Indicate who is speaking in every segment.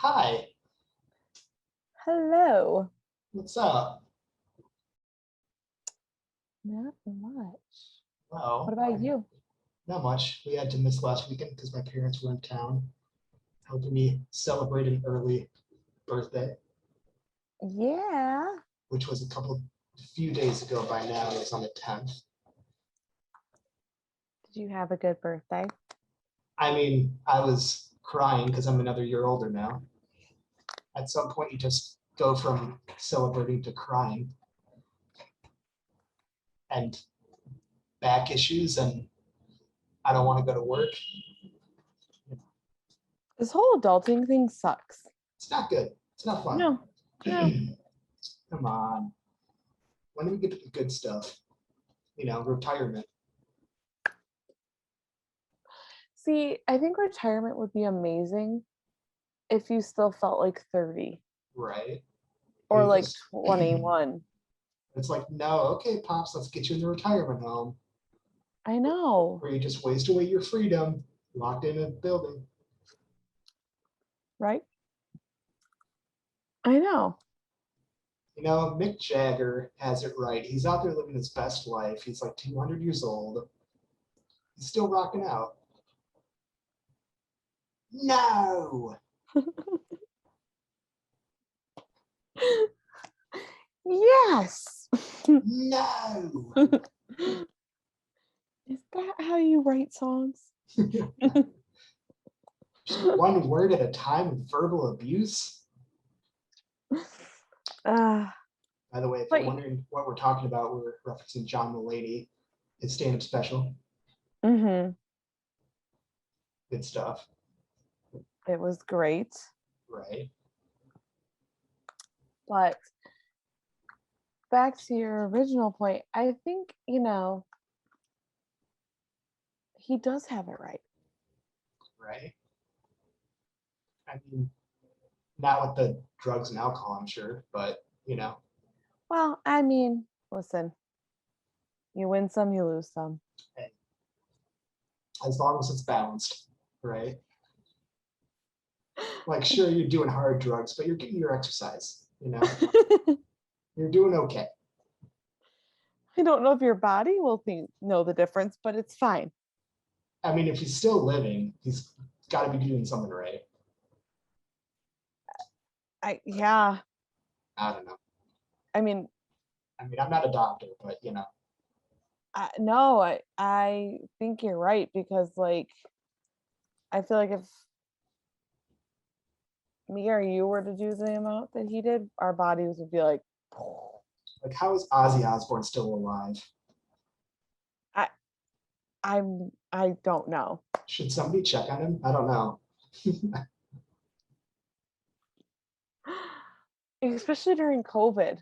Speaker 1: Hi,
Speaker 2: Hello.
Speaker 1: what's up?
Speaker 2: Not much.
Speaker 1: Well,
Speaker 2: What about you?
Speaker 1: not much. We had to miss last weekend because my parents were in town helping me celebrate an early birthday,
Speaker 2: Yeah.
Speaker 1: which was a few days ago by now. It was on the 10th.
Speaker 2: Did you have a good birthday?
Speaker 1: I mean, I was crying because I'm another year older now. At some point, you just go from celebrating to crying. And back issues, and I don't want to go to work.
Speaker 2: This whole adulting thing sucks.
Speaker 1: It's not good. It's not fun.
Speaker 2: No.
Speaker 1: Come on. When do we get to the good stuff? Retirement.
Speaker 2: See, I think retirement would be amazing if you still felt like 30
Speaker 1: Right.
Speaker 2: or like 21.
Speaker 1: It's like, no, okay, Pops, let's get you in the retirement home.
Speaker 2: I know.
Speaker 1: Where you just waste away your freedom, locked in a building.
Speaker 2: Right? I know.
Speaker 1: Mick Jagger has it right. He's out there living his best life. He's like 200 years old. He's still rocking out. No!
Speaker 2: Yes.
Speaker 1: No!
Speaker 2: Is that how you write songs?
Speaker 1: Just one word at a time with verbal abuse. By the way, if you're wondering what we're talking about, we're referencing John Mulaney, his stand-up special.
Speaker 2: Mm-hmm.
Speaker 1: Good stuff.
Speaker 2: It was great.
Speaker 1: Right.
Speaker 2: But back to your original point, I think, he does have it right.
Speaker 1: Right. I mean, not with the drugs and alcohol, I'm sure, but,
Speaker 2: Well, I mean, listen, you win some, you lose some.
Speaker 1: Hey, as long as it's balanced, right? Like, sure, you're doing hard drugs, but you're getting your exercise, You're doing okay.
Speaker 2: I don't know if your body will know the difference, but it's fine.
Speaker 1: I mean, if he's still living, he's got to be doing something right.
Speaker 2: Yeah.
Speaker 1: I don't know.
Speaker 2: I mean,
Speaker 1: I'm not a doctor, but,
Speaker 2: no, I think you're right because, like, I feel like if me or you were to do the amount that he did, our bodies would be like,
Speaker 1: how is Ozzy Osbourne still alive?
Speaker 2: I don't know.
Speaker 1: Should somebody check on him? I don't know.
Speaker 2: Especially during COVID.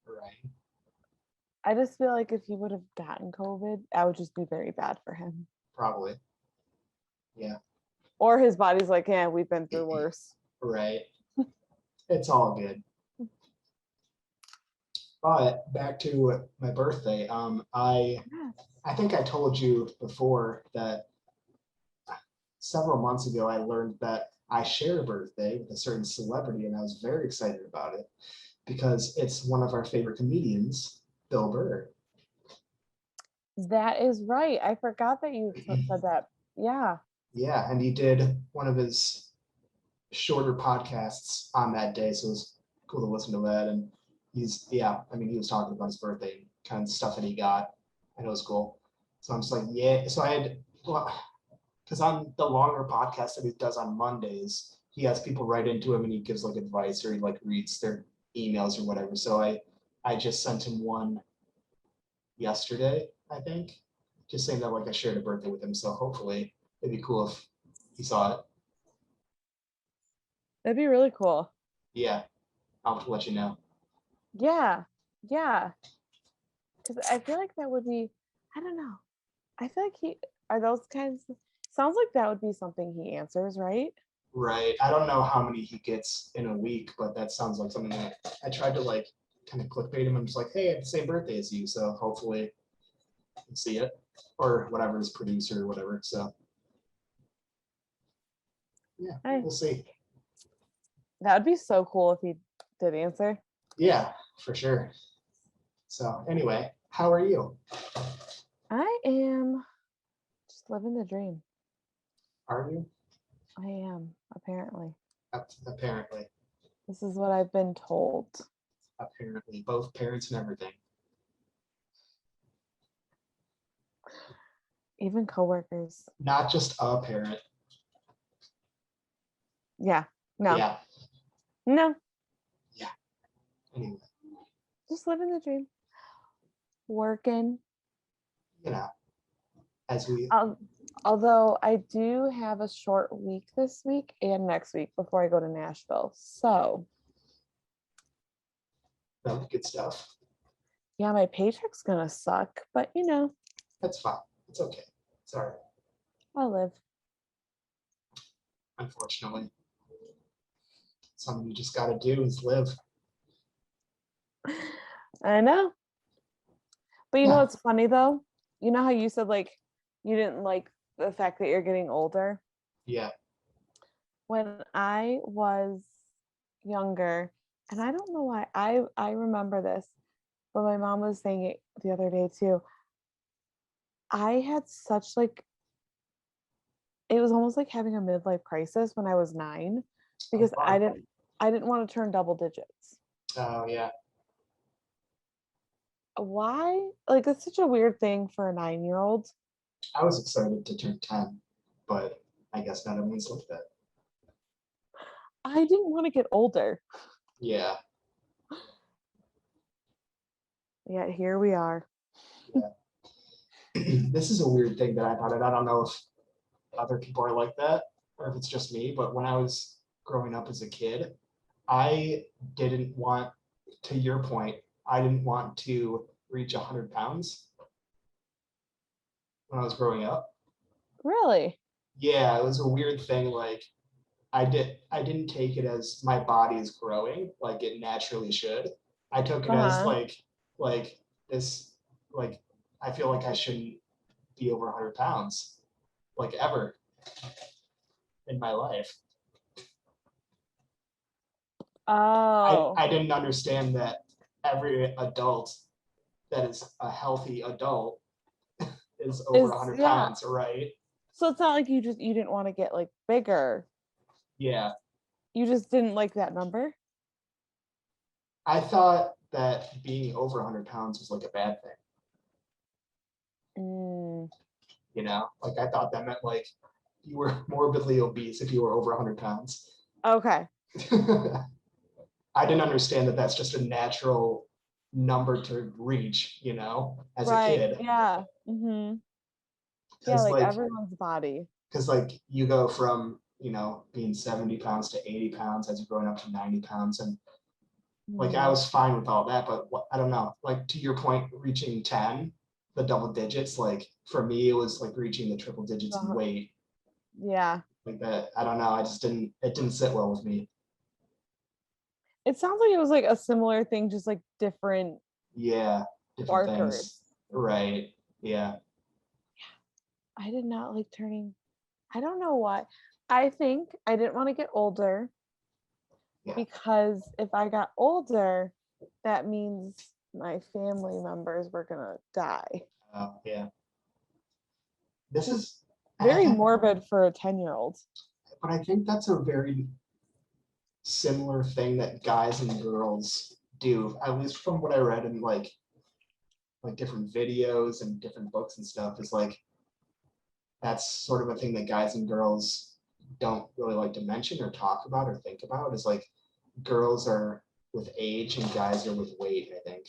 Speaker 1: Right.
Speaker 2: I just feel like if he would have gotten COVID, that would just be very bad for him.
Speaker 1: Probably. Yeah.
Speaker 2: Or his body's like, yeah, we've been through worse.
Speaker 1: Right. It's all good. But back to my birthday. I think I told you before that several months ago I learned that I share a birthday with a certain celebrity, and I was very excited about it because it's one of our favorite comedians, Bill Burr.
Speaker 2: That is right. I forgot that you said that. Yeah.
Speaker 1: Yeah, and he did one of his shorter podcasts on that day, so it was cool to listen to that. And he was talking about his birthday, kind of stuff that he got, and it was cool. So I'm just like, yeah. So because on the longer podcast that he does on Mondays, he has people write into him and he gives like advice or he like reads their emails or whatever. So I just sent him one yesterday, I think, just saying that like I shared a birthday with him. So hopefully it'd be cool if he saw it.
Speaker 2: That'd be really cool.
Speaker 1: Yeah, I'll have to let you know.
Speaker 2: Yeah. Because I feel like that would be, I don't know. I feel like sounds like that would be something he answers, right?
Speaker 1: Right. I don't know how many he gets in a week, but that sounds like something that I tried to like kind of clickbait him. I'm just like, hey, I have the same birthday as you, so hopefully you can see it, or whatever, his producer or whatever. So yeah, we'll see.
Speaker 2: That would be so cool if he did answer.
Speaker 1: Yeah, for sure. So anyway, how are you?
Speaker 2: I am just living the dream.
Speaker 1: Are you?
Speaker 2: I am, apparently.
Speaker 1: Apparently.
Speaker 2: This is what I've been told.
Speaker 1: Apparently. Both parents and everything.
Speaker 2: Even coworkers.
Speaker 1: Not just a parent.
Speaker 2: Yeah. No.
Speaker 1: Yeah.
Speaker 2: No.
Speaker 1: Yeah. Anyway.
Speaker 2: Just living the dream. Working.
Speaker 1: You know. As we
Speaker 2: Although I do have a short week this week and next week before I go to Nashville. So
Speaker 1: good stuff.
Speaker 2: yeah, my paycheck's gonna suck, but you know.
Speaker 1: That's fine. It's okay. It's all right.
Speaker 2: I'll live.
Speaker 1: Unfortunately. Something you just gotta do is live.
Speaker 2: I know. But you know what's funny though? You know how you said like you didn't like the fact that you're getting older?
Speaker 1: Yeah.
Speaker 2: When I was younger, and I don't know why I remember this, but my mom was saying it the other day too. I had such like it was almost like having a midlife crisis when I was 9 because I didn't want to turn double digits.
Speaker 1: Oh yeah.
Speaker 2: Why? Like it's such a weird thing for a 9-year-old.
Speaker 1: I was excited to turn 10, but I guess not everyone's like that.
Speaker 2: I didn't want to get older.
Speaker 1: Yeah.
Speaker 2: Yet here we are.
Speaker 1: Yeah. This is a weird thing that I thought, and I don't know if other people are like that or if it's just me, but when I was growing up as a kid, I didn't want, to your point, I didn't want to reach 100 pounds when I was growing up.
Speaker 2: Really?
Speaker 1: Yeah, it was a weird thing. Like I didn't take it as my body is growing like it naturally should. I took it as like this, like I feel like I shouldn't be over 100 pounds like ever in my life.
Speaker 2: Oh.
Speaker 1: I didn't understand that every adult that is a healthy adult is over 100 pounds, right?
Speaker 2: So it's not like you didn't want to get like bigger.
Speaker 1: Yeah.
Speaker 2: You just didn't like that number?
Speaker 1: I thought that being over 100 pounds was like a bad thing. You know, like I thought that meant like you were morbidly obese if you were over 100 pounds.
Speaker 2: Okay.
Speaker 1: I didn't understand that that's just a natural number to reach, you know, as a kid.
Speaker 2: Yeah. Yeah, like everyone's body.
Speaker 1: Because like you go from, you know, being 70 pounds to 80 pounds as you're growing up to 90 pounds. And like I was fine with all that, but I don't know, like to your point, reaching 10, the double digits, like for me, it was like reaching the triple digits in weight.
Speaker 2: Yeah.
Speaker 1: Like that, I don't know. It didn't sit well with me.
Speaker 2: It sounds like it was like a similar thing, just like different.
Speaker 1: Yeah, different things. Right. Yeah.
Speaker 2: I did not like turning. I don't know why. I think I didn't want to get older because if I got older, that means my family members were gonna die.
Speaker 1: Oh yeah. This is
Speaker 2: very morbid for a 10-year-old.
Speaker 1: But I think that's a very similar thing that guys and girls do, at least from what I read in like different videos and different books and stuff, is like that's sort of a thing that guys and girls don't really like to mention or talk about or think about, is like girls are with age and guys are with weight, I think.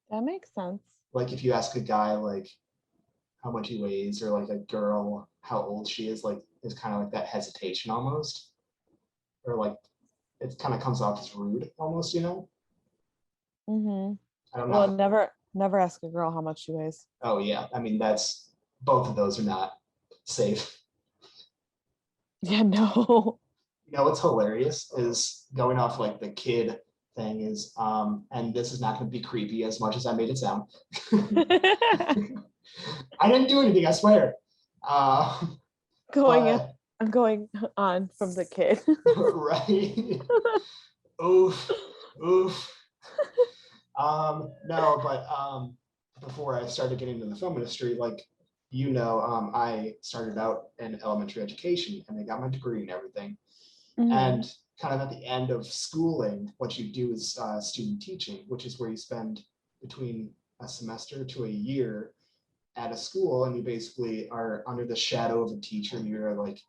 Speaker 2: That makes sense.
Speaker 1: Like if you ask a guy like how much he weighs, or like a girl how old she is, like it's kind of like that hesitation almost, or like it kind of comes off as rude almost, you know. I don't know.
Speaker 2: Well, never ask a girl how much she weighs.
Speaker 1: Oh yeah, I mean that's, both of those are not safe.
Speaker 2: Yeah, no.
Speaker 1: You know what's hilarious is, going off like the kid thing is, and this is not going to be creepy as much as I made it sound. I didn't do anything, I swear.
Speaker 2: Going I'm going on from the kid.
Speaker 1: Right? Oof, oof. No, but before I started getting into the film industry, like, I started out in elementary education and I got my degree and everything. And kind of at the end of schooling, what you do is student teaching, which is where you spend between a semester to a year at a school, and you basically are under the shadow of a teacher, and you're like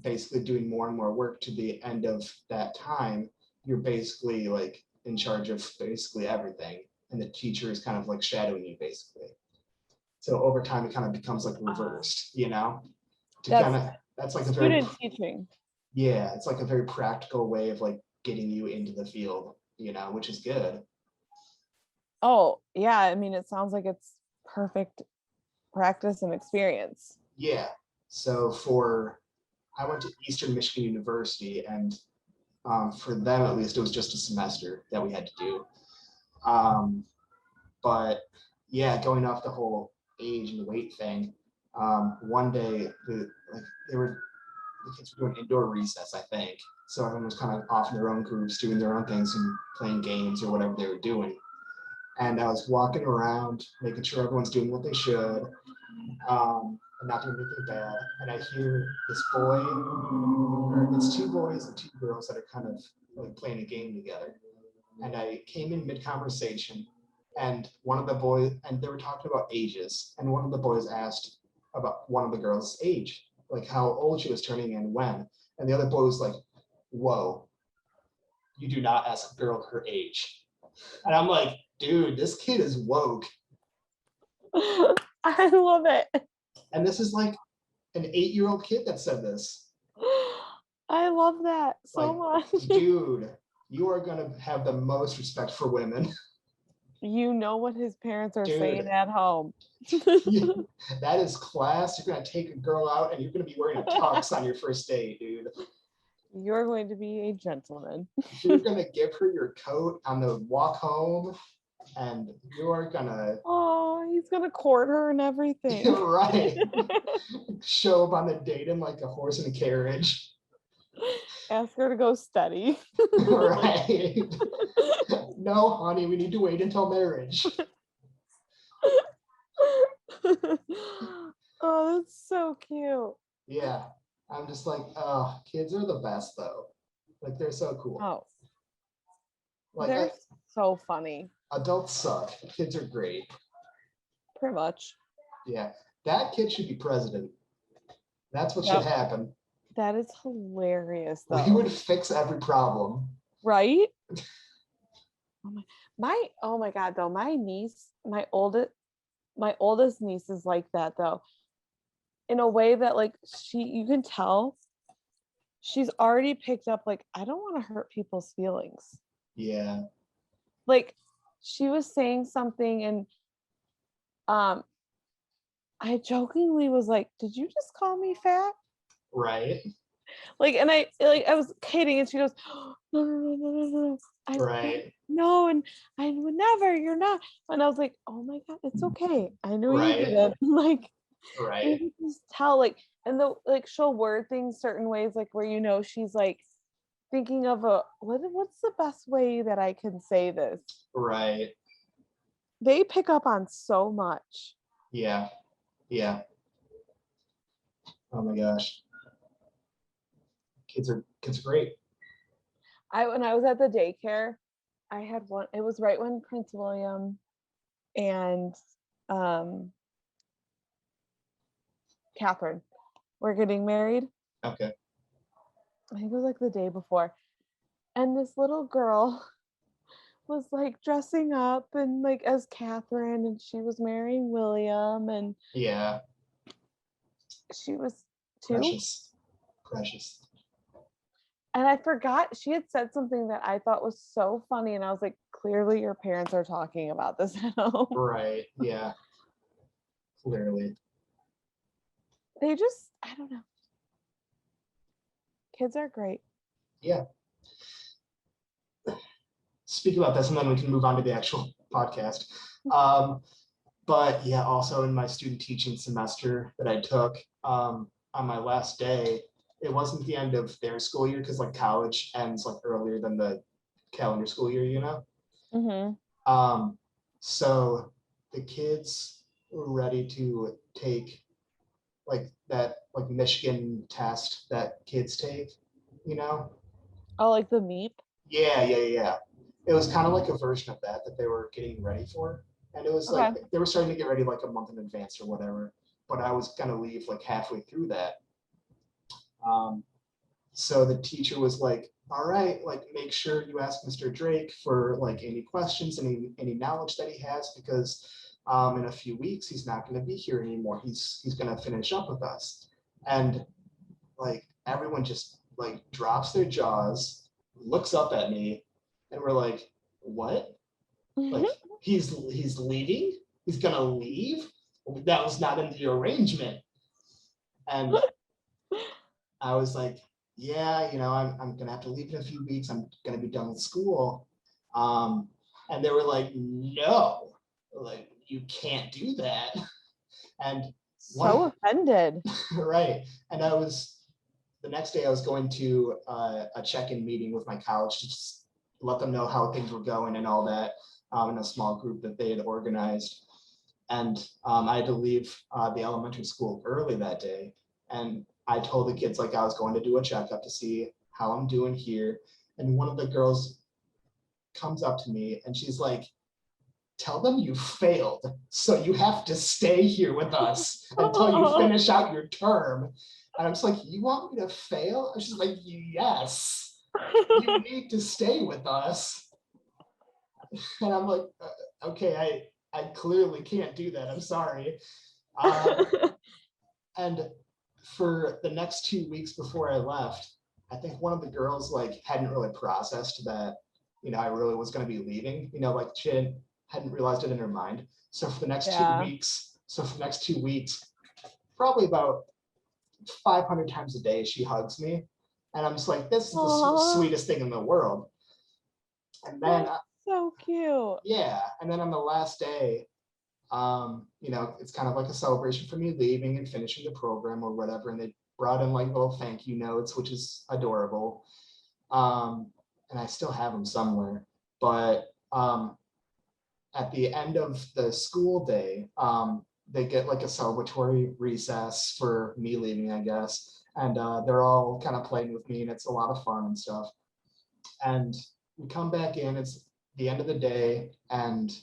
Speaker 1: basically doing more and more work. To the end of that time, you're basically like in charge of basically everything, and the teacher is kind of like shadowing you basically. So over time, it kind of becomes like reversed, that's like a very
Speaker 2: student teaching.
Speaker 1: yeah, it's like a very practical way of like getting you into the field, which is good.
Speaker 2: Oh, yeah. I mean, it sounds like it's perfect practice and experience.
Speaker 1: Yeah. So I went to Eastern Michigan University, and for them at least, it was just a semester that we had to do. But yeah, going off the whole age and weight thing, one day the kids were doing indoor recess, I think. So everyone was kind of off in their own groups, doing their own things and playing games or whatever they were doing. And I was walking around, making sure everyone's doing what they should, and not doing anything bad. And I hear this boy, or it's two boys and two girls that are kind of like playing a game together. And I came in mid-conversation, and one of the boys, and they were talking about ages, and one of the boys asked about one of the girls' age, like how old she was turning and when. And the other boy was like, whoa, you do not ask a girl her age. And I'm like, dude, this kid is woke.
Speaker 2: I love it.
Speaker 1: And this is like an 8-year-old kid that said this.
Speaker 2: I love that so much.
Speaker 1: Dude, you are going to have the most respect for women.
Speaker 2: You know what his parents are saying at home.
Speaker 1: That is class. You're going to take a girl out and you're going to be wearing a tux on your first date, dude.
Speaker 2: You're going to be a gentleman.
Speaker 1: You're going to give her your coat on the walk home, and you're going to...
Speaker 2: Oh, he's going to court her and everything.
Speaker 1: Right. Show up on the date in like a horse and a carriage.
Speaker 2: Ask her to go study.
Speaker 1: Right. No, honey, we need to wait until marriage.
Speaker 2: Oh, that's so cute.
Speaker 1: Yeah. I'm just like, oh, kids are the best though. Like, they're so cool.
Speaker 2: Oh.
Speaker 1: Like,
Speaker 2: they're so funny.
Speaker 1: Adults suck. Kids are great.
Speaker 2: Pretty much.
Speaker 1: Yeah. That kid should be president. That's what should happen.
Speaker 2: That is hilarious, though.
Speaker 1: We would fix every problem.
Speaker 2: Right? Oh my God, though. My niece, my oldest niece is like that, though. In a way that, like, you can tell she's already picked up, like, I don't want to hurt people's feelings.
Speaker 1: Yeah.
Speaker 2: Like, she was saying something, and I jokingly was like, did you just call me fat?
Speaker 1: Right.
Speaker 2: Like, and I was kidding, and she goes, oh, no.
Speaker 1: Right.
Speaker 2: No, and I would never, you're not. And I was like, oh my God, it's okay. I know you did it. Like,
Speaker 1: right.
Speaker 2: You can just tell, like, and she'll word things certain ways, like where she's like thinking of what's the best way that I can say this? Right. They pick up on so much.
Speaker 1: Yeah. Yeah. Oh my gosh. Kids are great.
Speaker 2: When I was at the daycare, I had one. It was right when Prince William and Catherine were getting married.
Speaker 1: Okay.
Speaker 2: I think it was like the day before. And this little girl was like dressing up and like as Catherine, and she was marrying William, and
Speaker 1: yeah,
Speaker 2: she was 2.
Speaker 1: Precious.
Speaker 2: And I forgot, she had said something that I thought was so funny, and I was like, clearly your parents are talking about this at home.
Speaker 1: Right. Yeah. Clearly.
Speaker 2: They just, I don't know. Kids are great.
Speaker 1: Yeah. Speak about this, and then we can move on to the actual podcast. But yeah, also in my student teaching semester that I took, on my last day, it wasn't the end of their school year because like college ends like earlier than the calendar school year, you know? So the kids were ready to take like that like Michigan test that kids take, you know?
Speaker 2: Oh, like the MEP?
Speaker 1: Yeah. It was kind of like a version of that they were getting ready for. And it was like
Speaker 2: Okay.
Speaker 1: they were starting to get ready like a month in advance or whatever. But I was gonna leave like halfway through that. So the teacher was like, all right, like make sure you ask Mr. Drake for like any questions, any knowledge that he has, because in a few weeks he's not going to be here anymore. He's going to finish up with us. And like everyone just like drops their jaws, looks up at me, and we're like, what? Like he's leaving? He's gonna leave? That was not in the arrangement. And I was like, yeah, I'm gonna have to leave in a few weeks. I'm gonna be done with school. And they were like, no, like you can't do that. And
Speaker 2: so offended.
Speaker 1: Right. And the next day I was going to a check-in meeting with my college to just let them know how things were going and all that, in a small group that they had organized. And I had to leave the elementary school early that day. And I told the kids like I was going to do a checkup to see how I'm doing here. And one of the girls comes up to me and she's like, tell them you failed. So you have to stay here with us until you finish out your term. And I was like, you want me to fail? And she's like, yes, you need to stay with us. And I'm like, okay, I clearly can't do that. I'm sorry. And for the next 2 weeks before I left, I think one of the girls like hadn't really processed that, I really was going to be leaving, like she hadn't realized it in her mind. So for the next 2 weeks, probably about 500 times a day, she hugs me. And I'm just like, this is the sweetest thing in the world. And then
Speaker 2: so cute.
Speaker 1: Yeah. And then on the last day, it's kind of like a celebration for me leaving and finishing the program or whatever. And they brought in like little thank you notes, which is adorable. And I still have them somewhere. But at the end of the school day, they get like a celebratory recess for me leaving, I guess. And they're all kind of playing with me and it's a lot of fun and stuff. And we come back in, it's the end of the day, and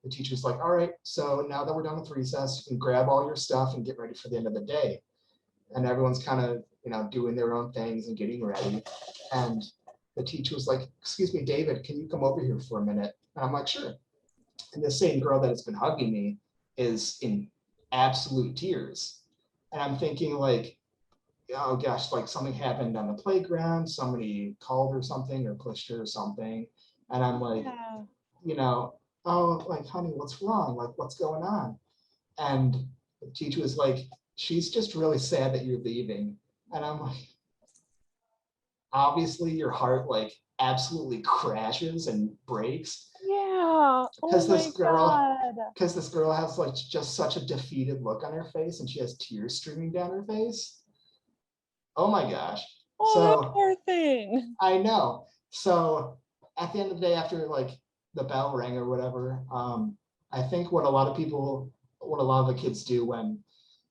Speaker 1: the teacher's like, all right, so now that we're done with recess, you can grab all your stuff and get ready for the end of the day. And everyone's kind of, doing their own things and getting ready. And the teacher was like, excuse me, David, can you come over here for a minute? And I'm like, sure. And the same girl that has been hugging me is in absolute tears. And I'm thinking like, oh gosh, like something happened on the playground, somebody called her something or pushed her or something. And I'm like, oh, like, honey, what's wrong? Like, what's going on? And the teacher was like, she's just really sad that you're leaving. And I'm like, obviously your heart like absolutely crashes and breaks.
Speaker 2: Yeah.
Speaker 1: Because this girl has like just such a defeated look on her face and she has tears streaming down her face. Oh my gosh.
Speaker 2: Oh, that poor thing.
Speaker 1: I know. So at the end of the day, after like the bell rang or whatever, I think what a lot of the kids do when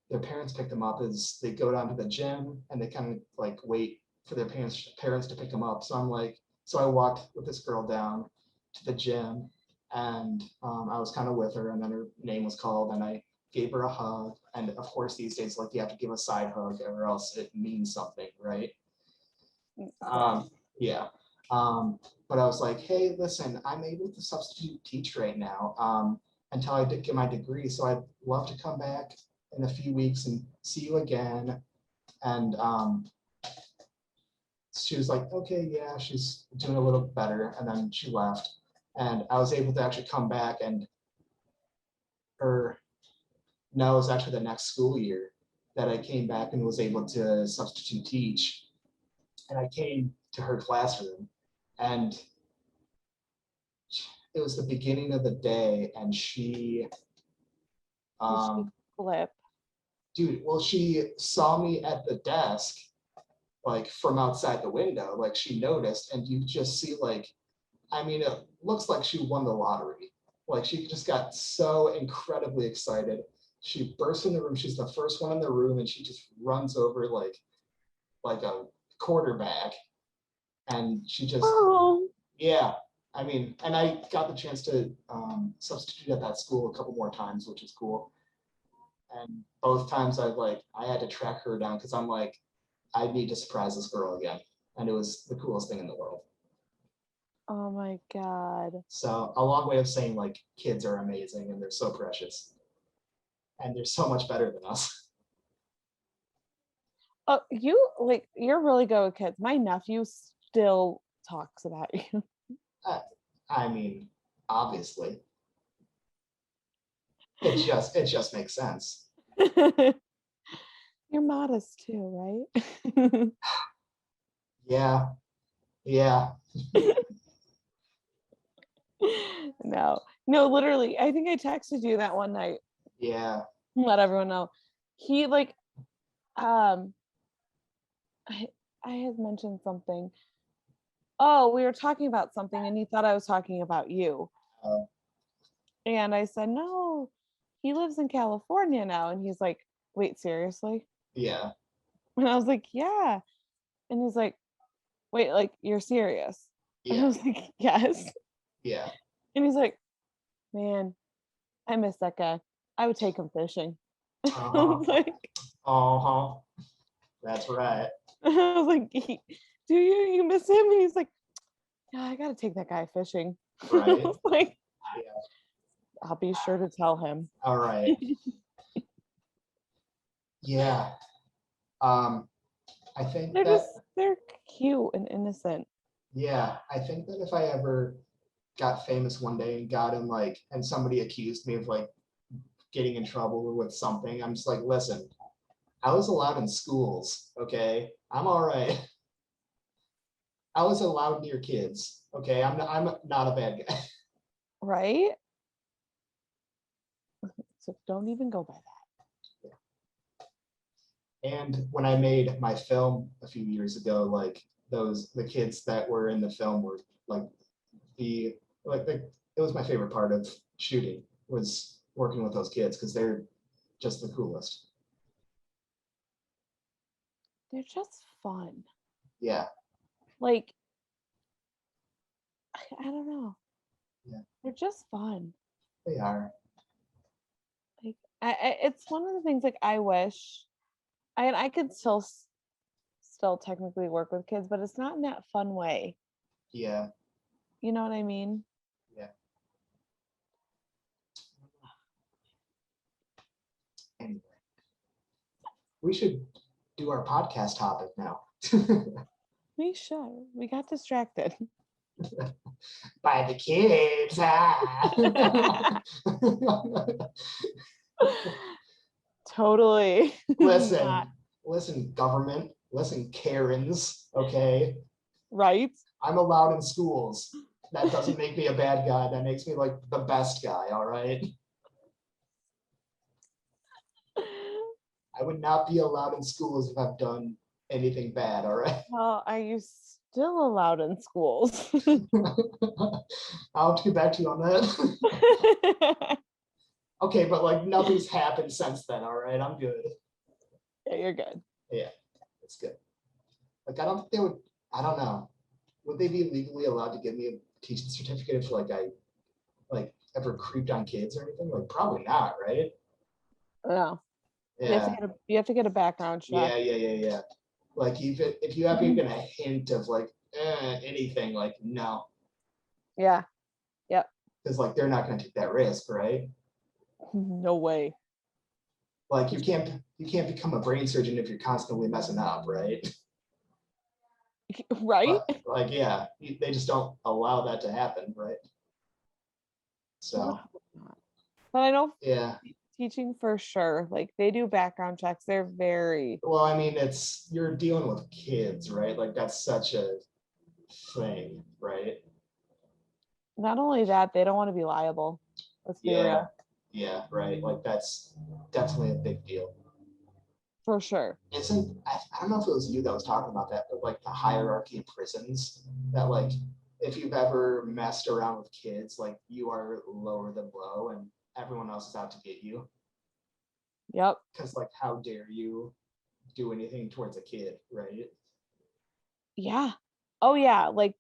Speaker 1: their parents pick them up is they go down to the gym and they kind of like wait for their parents to pick them up. So I walked with this girl down to the gym and I was kind of with her, and then her name was called and I gave her a hug. And of course these days, like you have to give a side hug or else it means something, right? Yeah. But I was like, hey, listen, I'm able to substitute teach right now until I get my degree. So I'd love to come back in a few weeks and see you again. And she was like, okay, yeah, she's doing a little better. And then she left. And I was able to actually come back, and it was actually the next school year that I came back and was able to substitute teach. And I came to her classroom, and it was the beginning of the day, and she
Speaker 2: flip.
Speaker 1: Dude, well, she saw me at the desk like from outside the window, like she noticed, and you just see like, I mean, it looks like she won the lottery. Like she just got so incredibly excited. She bursts in the room. She's the first one in the room, and she just runs over like a quarterback, and she just
Speaker 2: Oh,
Speaker 1: yeah. I mean, and I got the chance to substitute at that school a couple more times, which is cool. And both times I had to track her down because I'm like, I need to surprise this girl again, and it was the coolest thing in the world.
Speaker 2: oh my God.
Speaker 1: So a long way of saying like kids are amazing and they're so precious, and they're so much better than us.
Speaker 2: Oh, you're really good with kids. My nephew still talks about you.
Speaker 1: I mean, obviously, it just makes sense.
Speaker 2: You're modest too, right?
Speaker 1: Yeah, yeah,
Speaker 2: No, no, literally. I think I texted you that one night.
Speaker 1: yeah,
Speaker 2: Let everyone know. He um I I had mentioned something. Oh, we were talking about something and he thought I was talking about you.
Speaker 1: uh,
Speaker 2: And I said, no, he lives in California now. And he's like, wait, seriously?
Speaker 1: yeah,
Speaker 2: And I was like, yeah. And he's like, wait, like you're serious? And I
Speaker 1: yeah,
Speaker 2: was like, yes.
Speaker 1: yeah.
Speaker 2: And he's like, man, I miss that guy. I would take him fishing. I
Speaker 1: Uh-huh.
Speaker 2: was like,
Speaker 1: Uh-huh. That's right.
Speaker 2: I was like, do you miss him? And he's like, yeah, I gotta take that guy fishing. I
Speaker 1: Right.
Speaker 2: was like,
Speaker 1: Yeah.
Speaker 2: I'll be sure to tell him.
Speaker 1: All right. Yeah. I think that
Speaker 2: They're cute and innocent.
Speaker 1: yeah, I think that if I ever got famous one day and got in like and somebody accused me of like getting in trouble with something, I'm just like, listen, I was allowed in schools, okay? I'm all right. I was allowed near kids, okay? I'm not a bad guy.
Speaker 2: Right? So don't even go by that.
Speaker 1: And when I made my film a few years ago, like the kids that were in the film were like the it was my favorite part of shooting was working with those kids because they're just the coolest.
Speaker 2: They're just fun.
Speaker 1: Yeah,
Speaker 2: Like, I don't know.
Speaker 1: yeah,
Speaker 2: They're just fun.
Speaker 1: they are.
Speaker 2: Like, it's one of the things like I wish I could still technically work with kids, but it's not in that fun way.
Speaker 1: Yeah,
Speaker 2: You know what I mean?
Speaker 1: yeah. Anyway, we should do our podcast topic now.
Speaker 2: We should. We got distracted.
Speaker 1: By the kids.
Speaker 2: Totally.
Speaker 1: Listen,
Speaker 2: Not
Speaker 1: listen, government, listen, Karens, okay?
Speaker 2: right.
Speaker 1: I'm allowed in schools. That doesn't make me a bad guy. That makes me like the best guy, all right? I would not be allowed in schools if I've done anything bad, all right?
Speaker 2: Well, are you still allowed in schools?
Speaker 1: I'll have to get back to you on that. Okay, but like nothing's happened since then, all right? I'm good.
Speaker 2: Yeah, you're good.
Speaker 1: Yeah, it's good. Like I don't think they would, I don't know. Would they be legally allowed to give me a teaching certificate if like I like ever creeped on kids or anything? Like probably not, right?
Speaker 2: No.
Speaker 1: Yeah,
Speaker 2: You have to get a background check.
Speaker 1: yeah. Like if you have even a hint of like anything, like no,
Speaker 2: Yeah. Yep.
Speaker 1: because like they're not going to take that risk, right?
Speaker 2: No way.
Speaker 1: Like you can't become a brain surgeon if you're constantly messing up, right?
Speaker 2: Right?
Speaker 1: But like yeah, they just don't allow that to happen, right?
Speaker 2: I would
Speaker 1: So
Speaker 2: hope not. But I know
Speaker 1: yeah.
Speaker 2: teaching for sure. Like they do background checks. They're very
Speaker 1: Well, I mean, you're dealing with kids, right? Like that's such a thing, right?
Speaker 2: not only that, they don't want to be liable. Let's be
Speaker 1: Yeah,
Speaker 2: real.
Speaker 1: yeah, right. Like that's definitely a big deal.
Speaker 2: For sure.
Speaker 1: I don't know if it was you that was talking about that, but like the hierarchy in prisons, that like if you've ever messed around with kids, like you are lower than low and everyone else is out to get you.
Speaker 2: Yep.
Speaker 1: Because like how dare you do anything towards a kid, right?
Speaker 2: Yeah. Oh yeah. Like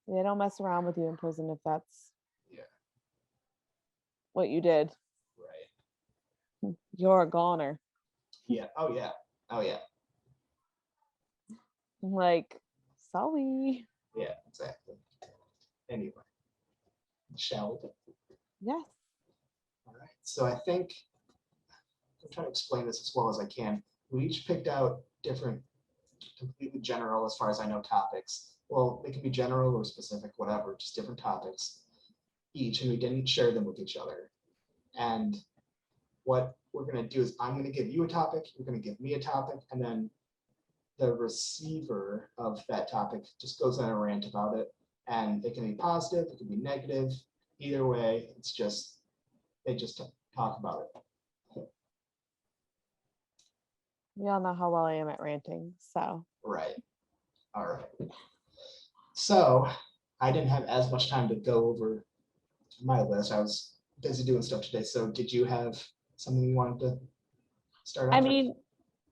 Speaker 2: they don't mess around with you in prison if that's what you did.
Speaker 1: Right.
Speaker 2: You're a goner.
Speaker 1: Yeah. Oh yeah. Oh yeah.
Speaker 2: Like, sorry.
Speaker 1: Yeah, exactly. Anyway, shall we?
Speaker 2: Yes.
Speaker 1: All right. So I think I'm trying to explain this as well as I can. We each picked out different, completely general, as far as I know, topics. Well, they can be general or specific, whatever, just different topics each, and we didn't share them with each other. And what we're going to do is I'm going to give you a topic, you're going to give me a topic, and then the receiver of that topic just goes on a rant about it. And it can be positive, it can be negative. Either way, it's just, they just talk about it.
Speaker 2: We all know how well I am at ranting. So.
Speaker 1: Right. All right. So I didn't have as much time to go over my list. I was busy doing stuff today. So did you have something you wanted to start off
Speaker 2: I
Speaker 1: with?
Speaker 2: mean,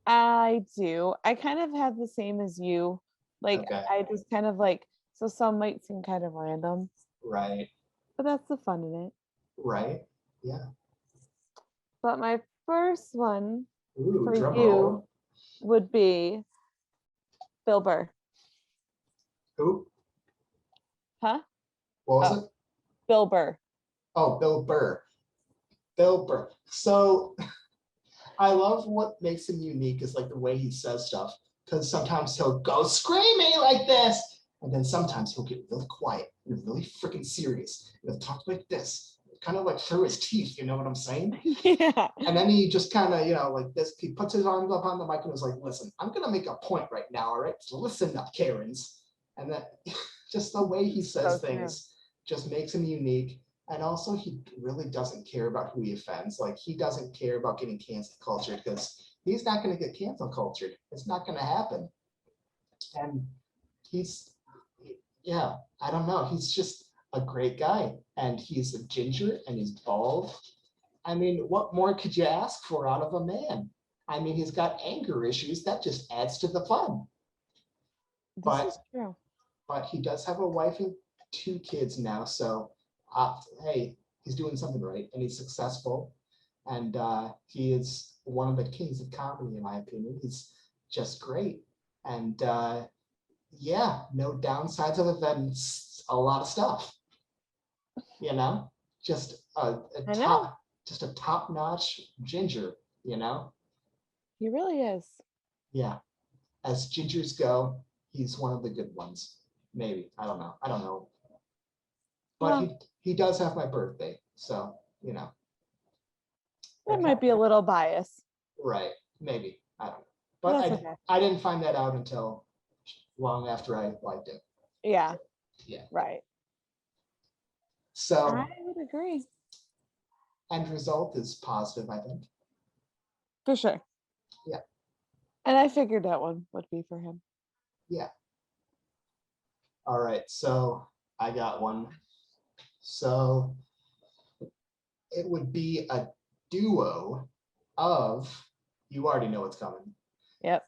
Speaker 2: I do. I kind of have the same as you. Like,
Speaker 1: Okay.
Speaker 2: I just kind of like, so some might seem kind of random,
Speaker 1: Right.
Speaker 2: but that's the fun in it.
Speaker 1: Right. Yeah.
Speaker 2: But my first one
Speaker 1: Ooh,
Speaker 2: for
Speaker 1: drum
Speaker 2: you
Speaker 1: roll.
Speaker 2: would be Bill Burr.
Speaker 1: Who?
Speaker 2: Huh?
Speaker 1: What was it?
Speaker 2: Bill Burr.
Speaker 1: Oh, Bill Burr. Bill Burr. So I love what makes him unique is like the way he says stuff. Because sometimes he'll go screaming like this, and then sometimes he'll get really quiet and really freaking serious. And he'll talk like this, kind of like through his teeth. You know what I'm saying?
Speaker 2: Yeah.
Speaker 1: And then he just kind of, like this. He puts his arms up on the mic and was like, "Listen, I'm gonna make a point right now. All right, so listen up, Karens." And that just the way he says things just makes him unique. And also, he really doesn't care about who he offends. Like, he doesn't care about getting cancel cultured because he's not going to get cancel cultured. It's not going to happen. And he's, yeah, I don't know. He's just a great guy. And he's a ginger and he's bald. I mean, what more could you ask for out of a man? I mean, he's got anger issues. That just adds to the fun.
Speaker 2: This is true.
Speaker 1: But he does have a wife and 2 kids now. So, hey, he's doing something right and he's successful. And he is one of the kings of comedy, in my opinion. He's just great. And yeah, no downsides other than a lot of stuff. Just just a top-notch ginger,
Speaker 2: He really is.
Speaker 1: Yeah. As gingers go, he's one of the good ones. Maybe. I don't know. But he does have my birthday. So,
Speaker 2: That might be a little biased.
Speaker 1: Right. Maybe. I don't know. But I didn't find that out until long after I liked it.
Speaker 2: Yeah.
Speaker 1: Yeah.
Speaker 2: Right.
Speaker 1: So
Speaker 2: I would agree.
Speaker 1: End result is positive, I think.
Speaker 2: For sure.
Speaker 1: Yeah.
Speaker 2: And I figured that one would be for him.
Speaker 1: Yeah. All right. So I got one. So it would be a duo of, you already know what's coming.
Speaker 2: Yep.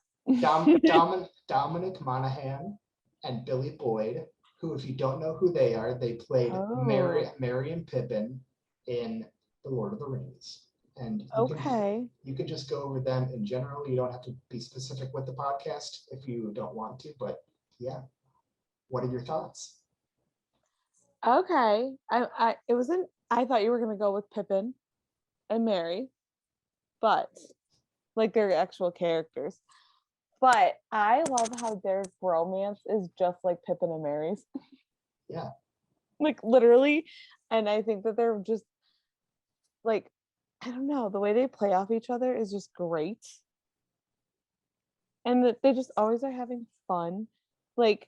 Speaker 1: Dominic Monaghan and Billy Boyd, who, if you don't know who they are, they played Merry and Pippin in The Lord of the Rings. And you can just go over them in general. You don't have to be specific with the podcast if you don't want to, but yeah. What are your thoughts?
Speaker 2: Okay. I thought you were gonna go with Pippin and Mary, but like they're actual characters. But I love how their bromance is just like Pippin and Mary's.
Speaker 1: Yeah.
Speaker 2: Like literally. And I think that they're just like, I don't know, the way they play off each other is just great. And that they just always are having fun. Like,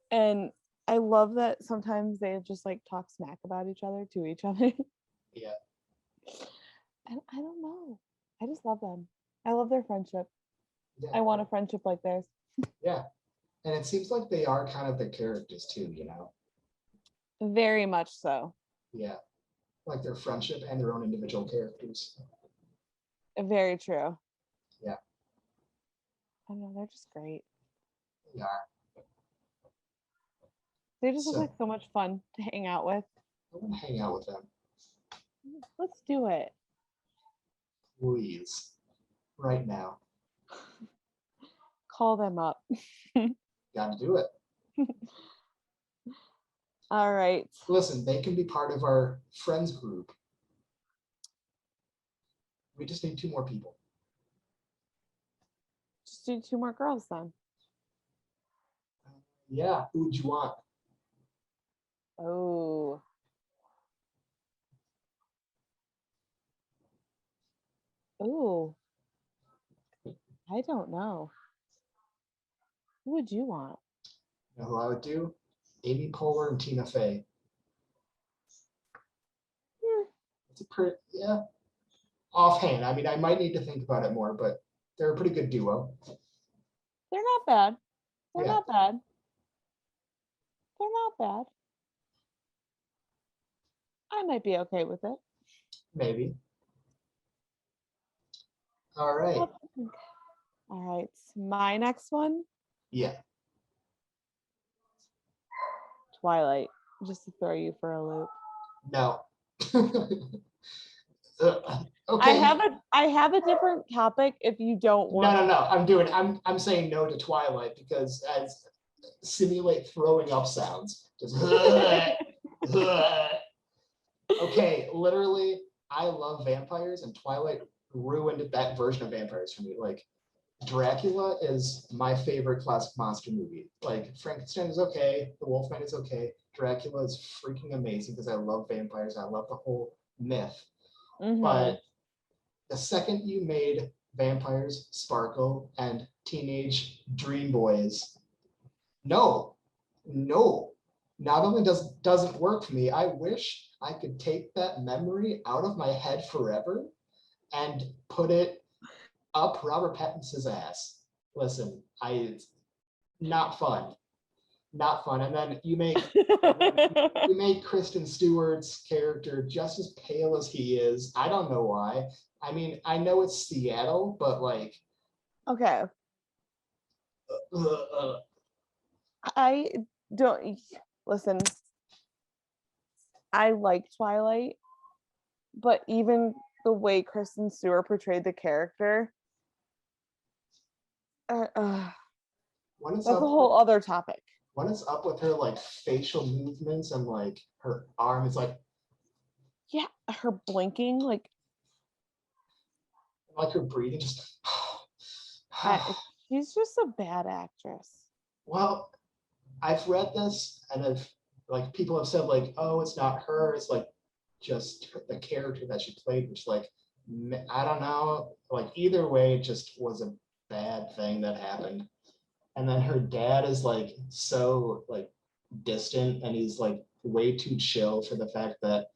Speaker 2: and I love that sometimes they just like talk smack about each other to each other.
Speaker 1: Yeah.
Speaker 2: And I don't know. I just love them. I love their friendship.
Speaker 1: Yeah.
Speaker 2: I want a friendship like theirs.
Speaker 1: Yeah. And it seems like they are kind of the characters too, you know?
Speaker 2: Very much so.
Speaker 1: Yeah. Like their friendship and their own individual characters.
Speaker 2: Very true.
Speaker 1: Yeah.
Speaker 2: I don't know, they're just great.
Speaker 1: They are.
Speaker 2: They just look like so much fun to hang out with.
Speaker 1: I want to hang out with them.
Speaker 2: Let's do it.
Speaker 1: Please. Right now.
Speaker 2: Call them up.
Speaker 1: Gotta do it.
Speaker 2: All right.
Speaker 1: Listen, they can be part of our friends group. We just need 2 more people.
Speaker 2: Just do 2 more girls then.
Speaker 1: Yeah, who would you want?
Speaker 2: Oh. Ooh. I don't know. Who would you want?
Speaker 1: You know who I would do? Amy Poehler and Tina Fey. It's a pretty, yeah. Offhand, I mean, I might need to think about it more, but they're a pretty good duo.
Speaker 2: They're not bad. They're
Speaker 1: Yeah.
Speaker 2: not bad. They're not bad. I might be okay with it.
Speaker 1: Maybe. All right.
Speaker 2: All right. My next one,
Speaker 1: Yeah.
Speaker 2: Twilight. Just to throw you for a loop.
Speaker 1: No.
Speaker 2: I
Speaker 1: Okay.
Speaker 2: have a different topic if you don't want.
Speaker 1: No. I'm saying no to Twilight because as simulate throwing up sounds. Just okay, literally, I love vampires, and Twilight ruined that version of vampires for me. Like, Dracula is my favorite classic monster movie. Like, Frankenstein is okay, The Wolfman is okay. Dracula is freaking amazing because I love vampires. I love the whole myth.
Speaker 2: Mm-hmm.
Speaker 1: But the second you made vampires sparkle and teenage dream boys, no, not only doesn't work for me, I wish I could take that memory out of my head forever and put it up Robert Pattinson's ass. Listen, not fun. And then you make Kristen Stewart's character just as pale as he is. I don't know why. I mean, I know it's Seattle, but like,
Speaker 2: okay. I don't listen. I like Twilight, but even the way Kristen Stewart portrayed the character, that's a whole other topic.
Speaker 1: What is up with her like facial movements and like her arm is like,
Speaker 2: yeah, her blinking, like
Speaker 1: her breathing, just.
Speaker 2: She's just a bad actress.
Speaker 1: Well, I've read this and people have said like, oh, it's not her, it's like just the character that she played, which like, I don't know, like either way, it just was a bad thing that happened. And then her dad is like so like distant, and he's like way too chill for the fact that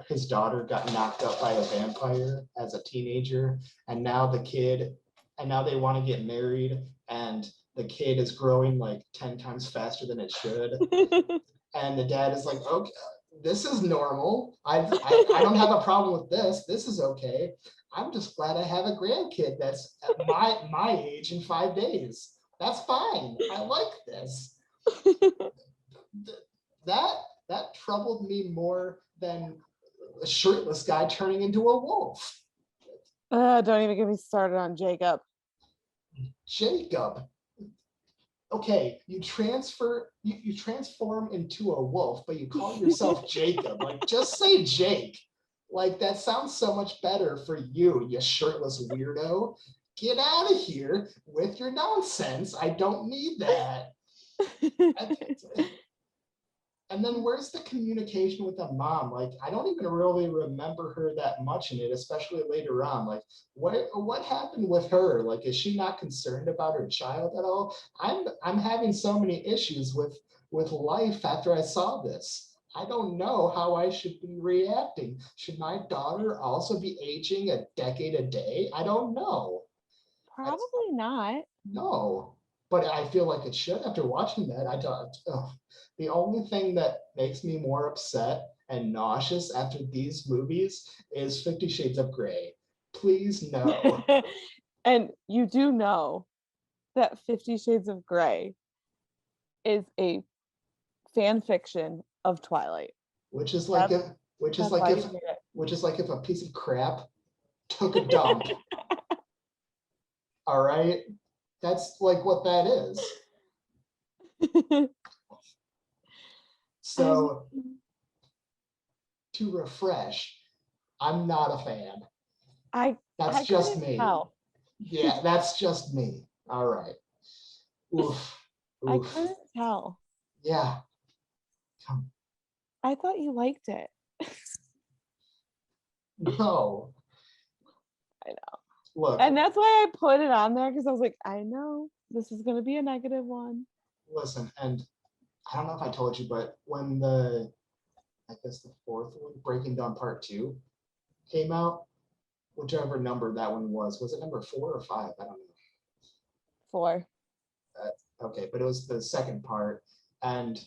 Speaker 1: his daughter got knocked up by a vampire as a teenager, and now they want to get married, and the kid is growing like 10 times faster than it should. And the dad is like, okay, this is normal. I don't have a problem with this. This is okay. I'm just glad I have a grandkid that's at my age in 5 days. That's fine. I like this. That troubled me more than a shirtless guy turning into a wolf.
Speaker 2: Don't even get me started on Jacob.
Speaker 1: Okay, you transform into a wolf, but you call yourself Jacob. Like, just say Jake. Like, that sounds so much better for you shirtless weirdo. Get out of here with your nonsense. I don't need that. And then where's the communication with the mom? Like, I don't even really remember her that much in it, especially later on. Like, what happened with her? Like, is she not concerned about her child at all? I'm having so many issues with life after I saw this. I don't know how I should be reacting. Should my daughter also be aging a decade a day? I don't know.
Speaker 2: Probably not.
Speaker 1: No, but I feel like it should after watching that. I thought, the only thing that makes me more upset and nauseous after these movies is 50 Shades of Grey. Please no.
Speaker 2: And you do know that 50 Shades of Grey is a fan fiction of Twilight.
Speaker 1: Which is like
Speaker 2: That's,
Speaker 1: if which is
Speaker 2: that's
Speaker 1: like
Speaker 2: why
Speaker 1: if
Speaker 2: you hate
Speaker 1: which is like if a piece of crap took a dump. All right. That's like what that is.
Speaker 2: it.
Speaker 1: So to refresh, I'm not a fan.
Speaker 2: I
Speaker 1: That's just
Speaker 2: couldn't
Speaker 1: me.
Speaker 2: tell.
Speaker 1: Yeah, that's just me. All right. Oof.
Speaker 2: I
Speaker 1: Oof.
Speaker 2: couldn't tell.
Speaker 1: Yeah.
Speaker 2: I thought you liked it.
Speaker 1: No.
Speaker 2: I know.
Speaker 1: Look,
Speaker 2: And that's why I put it on there because I was like, I know this is going to be a negative one.
Speaker 1: listen, and I don't know if I told you, but when I guess the fourth one, Breaking Dawn Part 2, came out, whichever number that one was it number 4 or 5? I don't know.
Speaker 2: 4.
Speaker 1: Okay, but it was the second part, and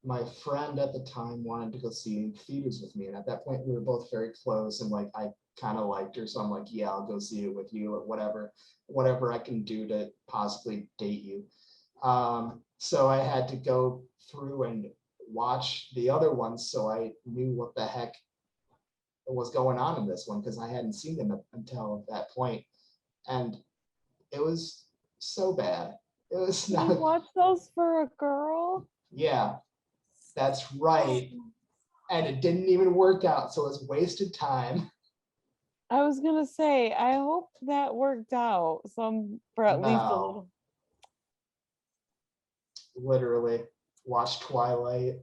Speaker 1: my friend at the time wanted to go see in theaters with me, and at that point we were both very close, and like I kind of liked her, so I'm like, yeah, I'll go see it with you, or whatever I can do to possibly date you. So I had to go through and watch the other ones, so I knew what the heck was going on in this one because I hadn't seen them until that point, and it was so bad. It was
Speaker 2: You
Speaker 1: not.
Speaker 2: watch those for a girl?
Speaker 1: Yeah, that's right. And it didn't even work out, so it was wasted time.
Speaker 2: I was gonna say, I hope that worked out for at least a
Speaker 1: No,
Speaker 2: little.
Speaker 1: literally watched Twilight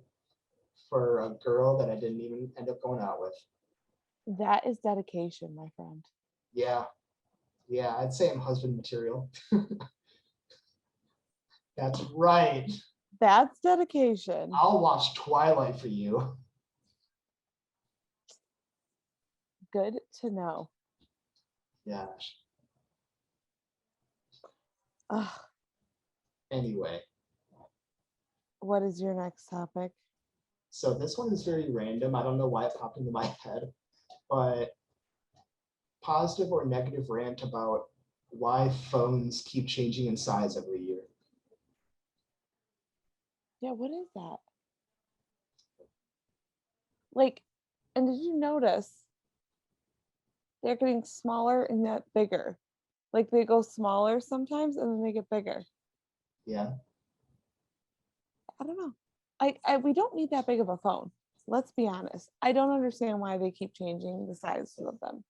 Speaker 1: for a girl that I didn't even end up going out with.
Speaker 2: That is dedication, my friend.
Speaker 1: Yeah, I'd say I'm husband material. That's right.
Speaker 2: That's dedication.
Speaker 1: I'll watch Twilight for you.
Speaker 2: Good to know.
Speaker 1: Gosh.
Speaker 2: Ugh,
Speaker 1: Anyway,
Speaker 2: what is your next topic?
Speaker 1: so this one is very random. I don't know why it popped into my head, but positive or negative rant about why phones keep changing in size every year.
Speaker 2: Yeah, what is that? Like, and did you notice they're getting smaller and yet bigger? Like they go smaller sometimes and then they get bigger.
Speaker 1: Yeah.
Speaker 2: I don't know. We don't need that big of a phone. Let's be honest. I don't understand why they keep changing the sizes of them.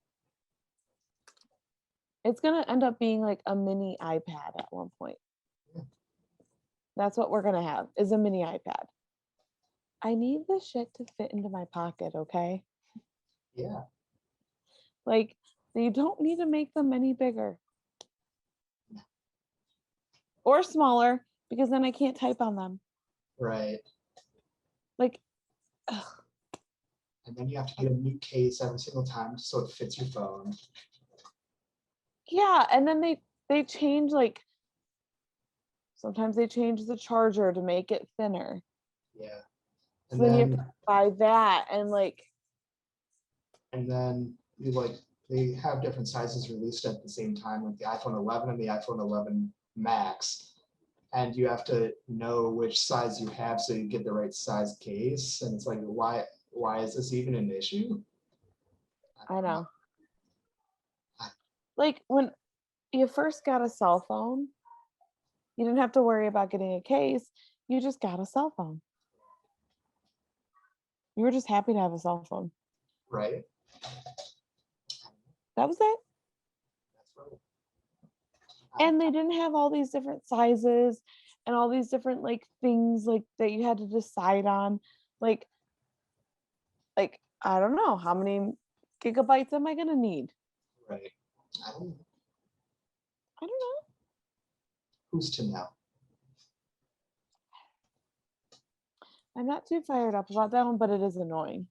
Speaker 2: It's gonna end up being like a mini iPad at one point. That's what we're gonna have is a mini iPad. I need this shit to fit into my pocket, okay?
Speaker 1: Yeah.
Speaker 2: Like you don't need to make them any bigger or smaller because then I can't type on them.
Speaker 1: Right.
Speaker 2: Like, ugh.
Speaker 1: And then you have to get a new case every single time so it fits your phone.
Speaker 2: Yeah, and then they change like sometimes they change the charger to make it thinner.
Speaker 1: Yeah.
Speaker 2: So then you have to buy that and
Speaker 1: you like they have different sizes released at the same time, like the iPhone 11 and the iPhone 11 Max. And you have to know which size you have so you get the right size case. And it's like, why is this even an issue?
Speaker 2: I know. Like when you first got a cell phone, you didn't have to worry about getting a case. You just got a cell phone. You were just happy to have a cell phone.
Speaker 1: Right.
Speaker 2: That was it.
Speaker 1: That's right.
Speaker 2: And they didn't have all these different sizes and all these different like things like that you had to decide on. Like I don't know how many gigabytes am I gonna need?
Speaker 1: Right. I don't know.
Speaker 2: I don't know.
Speaker 1: Who's to know?
Speaker 2: I'm not too fired up about that one, but it is annoying.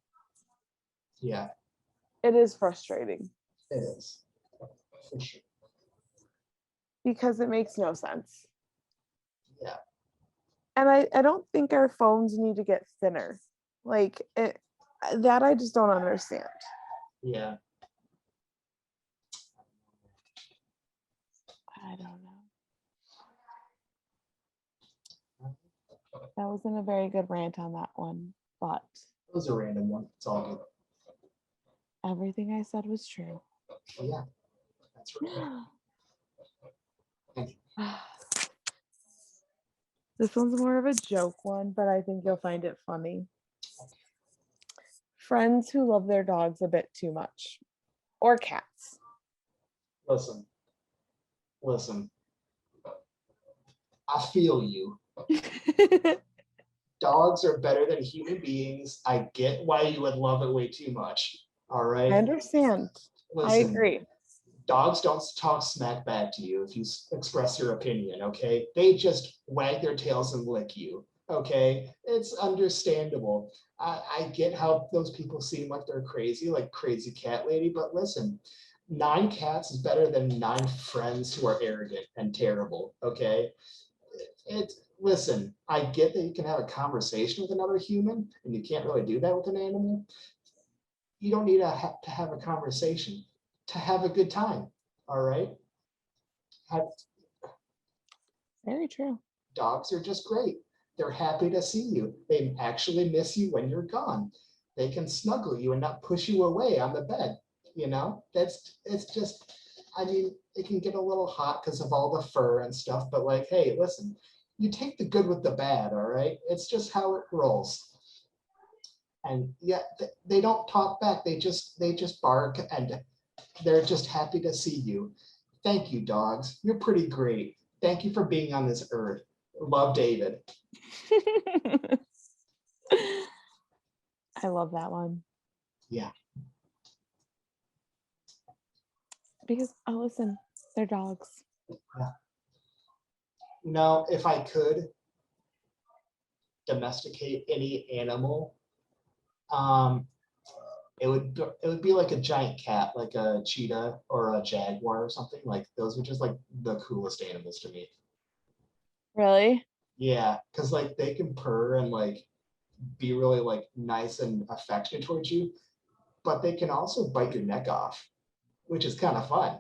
Speaker 1: Yeah,
Speaker 2: It is frustrating
Speaker 1: it is. For sure.
Speaker 2: because it makes no sense.
Speaker 1: Yeah.
Speaker 2: And I don't think our phones need to get thinner. Like that I just don't understand.
Speaker 1: Yeah.
Speaker 2: I don't know. That wasn't a very good rant on that one, but
Speaker 1: It was a random one. It's all good.
Speaker 2: everything I said was true.
Speaker 1: Yeah. That's right. Thank you.
Speaker 2: This one's more of a joke one, but I think you'll find it funny. Friends who love their dogs a bit too much, or cats.
Speaker 1: Listen. I feel you. Dogs are better than human beings. I get why you would love it way too much. All right.
Speaker 2: I understand.
Speaker 1: Listen,
Speaker 2: I agree.
Speaker 1: Dogs don't talk smack back to you if you express your opinion. Okay. They just wag their tails and lick you. Okay. It's understandable. I get how those people seem like they're crazy, like crazy cat lady. But listen, 9 cats is better than 9 friends who are arrogant and terrible. Okay. Listen, I get that you can have a conversation with another human and you can't really do that with an animal. You don't need to have a conversation to have a good time. All right.
Speaker 2: Very true.
Speaker 1: Dogs are just great. They're happy to see you. They actually miss you when you're gone. They can snuggle you and not push you away on the bed. It's just, I mean, it can get a little hot because of all the fur and stuff, but like, hey, listen, you take the good with the bad, all right? It's just how it rolls. And yeah, they don't talk back. They just bark and they're just happy to see you. Thank you, dogs. You're pretty great. Thank you for being on this earth. Love, David.
Speaker 2: I love that one.
Speaker 1: Yeah.
Speaker 2: Because, oh, listen, they're dogs.
Speaker 1: Yeah. If I could domesticate any animal, it would be like a giant cat, like a cheetah or a jaguar or something. Like those are just like the coolest animals to me.
Speaker 2: Really?
Speaker 1: Yeah, because like they can purr and like be really like nice and affectionate towards you, but they can also bite your neck off, which is kind of fun.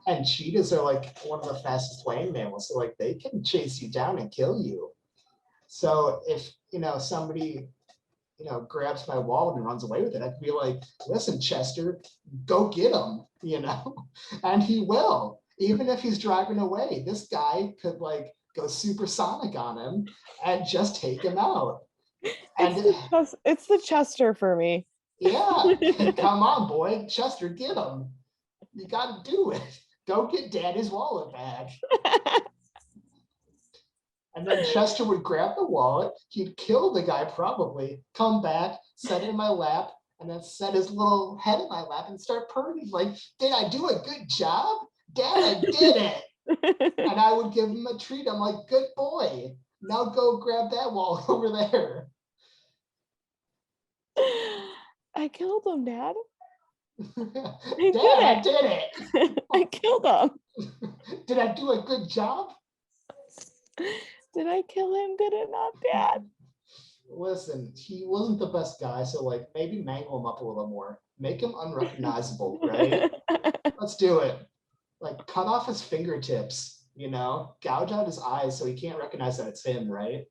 Speaker 1: And cheetahs are like one of the fastest land mammals, so like they can chase you down and kill you. So if somebody grabs my wallet and runs away with it, I could be like, listen, Chester, go get him, and he will. Even if he's driving away, this guy could like go supersonic on him and just take him out. And
Speaker 2: it's the Chester for me.
Speaker 1: Yeah, come on, boy, Chester, get him. You got to do it. Go get Daddy's wallet back. And then Chester would grab the wallet, he'd kill the guy probably, come back, set it in my lap, and then set his little head in my lap and start purring like, did I do a good job? Dad, I did it. And I would give him a treat. I'm like, good boy. Now go grab that wallet over there.
Speaker 2: I killed him, Dad.
Speaker 1: I did it.
Speaker 2: I killed him.
Speaker 1: Did I do a good job?
Speaker 2: Did I kill him? Did it not, Dad?
Speaker 1: Listen, he wasn't the best guy, so like maybe mangle him up a little more. Make him unrecognizable, right? Let's do it. Like cut off his fingertips, gouge out his eyes so he can't recognize that it's him, right?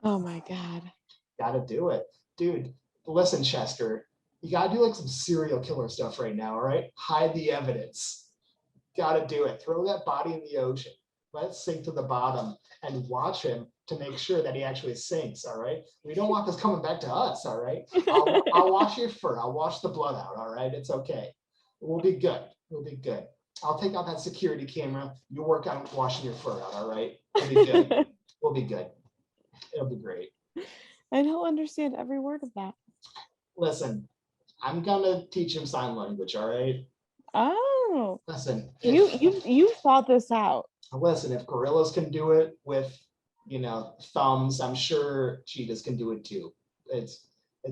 Speaker 2: Oh my God.
Speaker 1: Gotta do it. Dude, listen, Chester, you gotta do like some serial killer stuff right now, all right? Hide the evidence. Gotta do it. Throw that body in the ocean. Let it sink to the bottom and watch him to make sure that he actually sinks, all right? We don't want this coming back to us, all right? I'll wash your fur. I'll wash the blood out, all right? It's okay. We'll be good. We'll be good. I'll take out that security camera. You work on washing your fur out, all right? We'll be good. We'll be good. It'll be great.
Speaker 2: I don't understand every word of that.
Speaker 1: Listen, I'm gonna teach him sign language, all right?
Speaker 2: Oh.
Speaker 1: Listen.
Speaker 2: You thought this out.
Speaker 1: Listen, if gorillas can do it with thumbs. I'm sure cheetahs can do it too. It's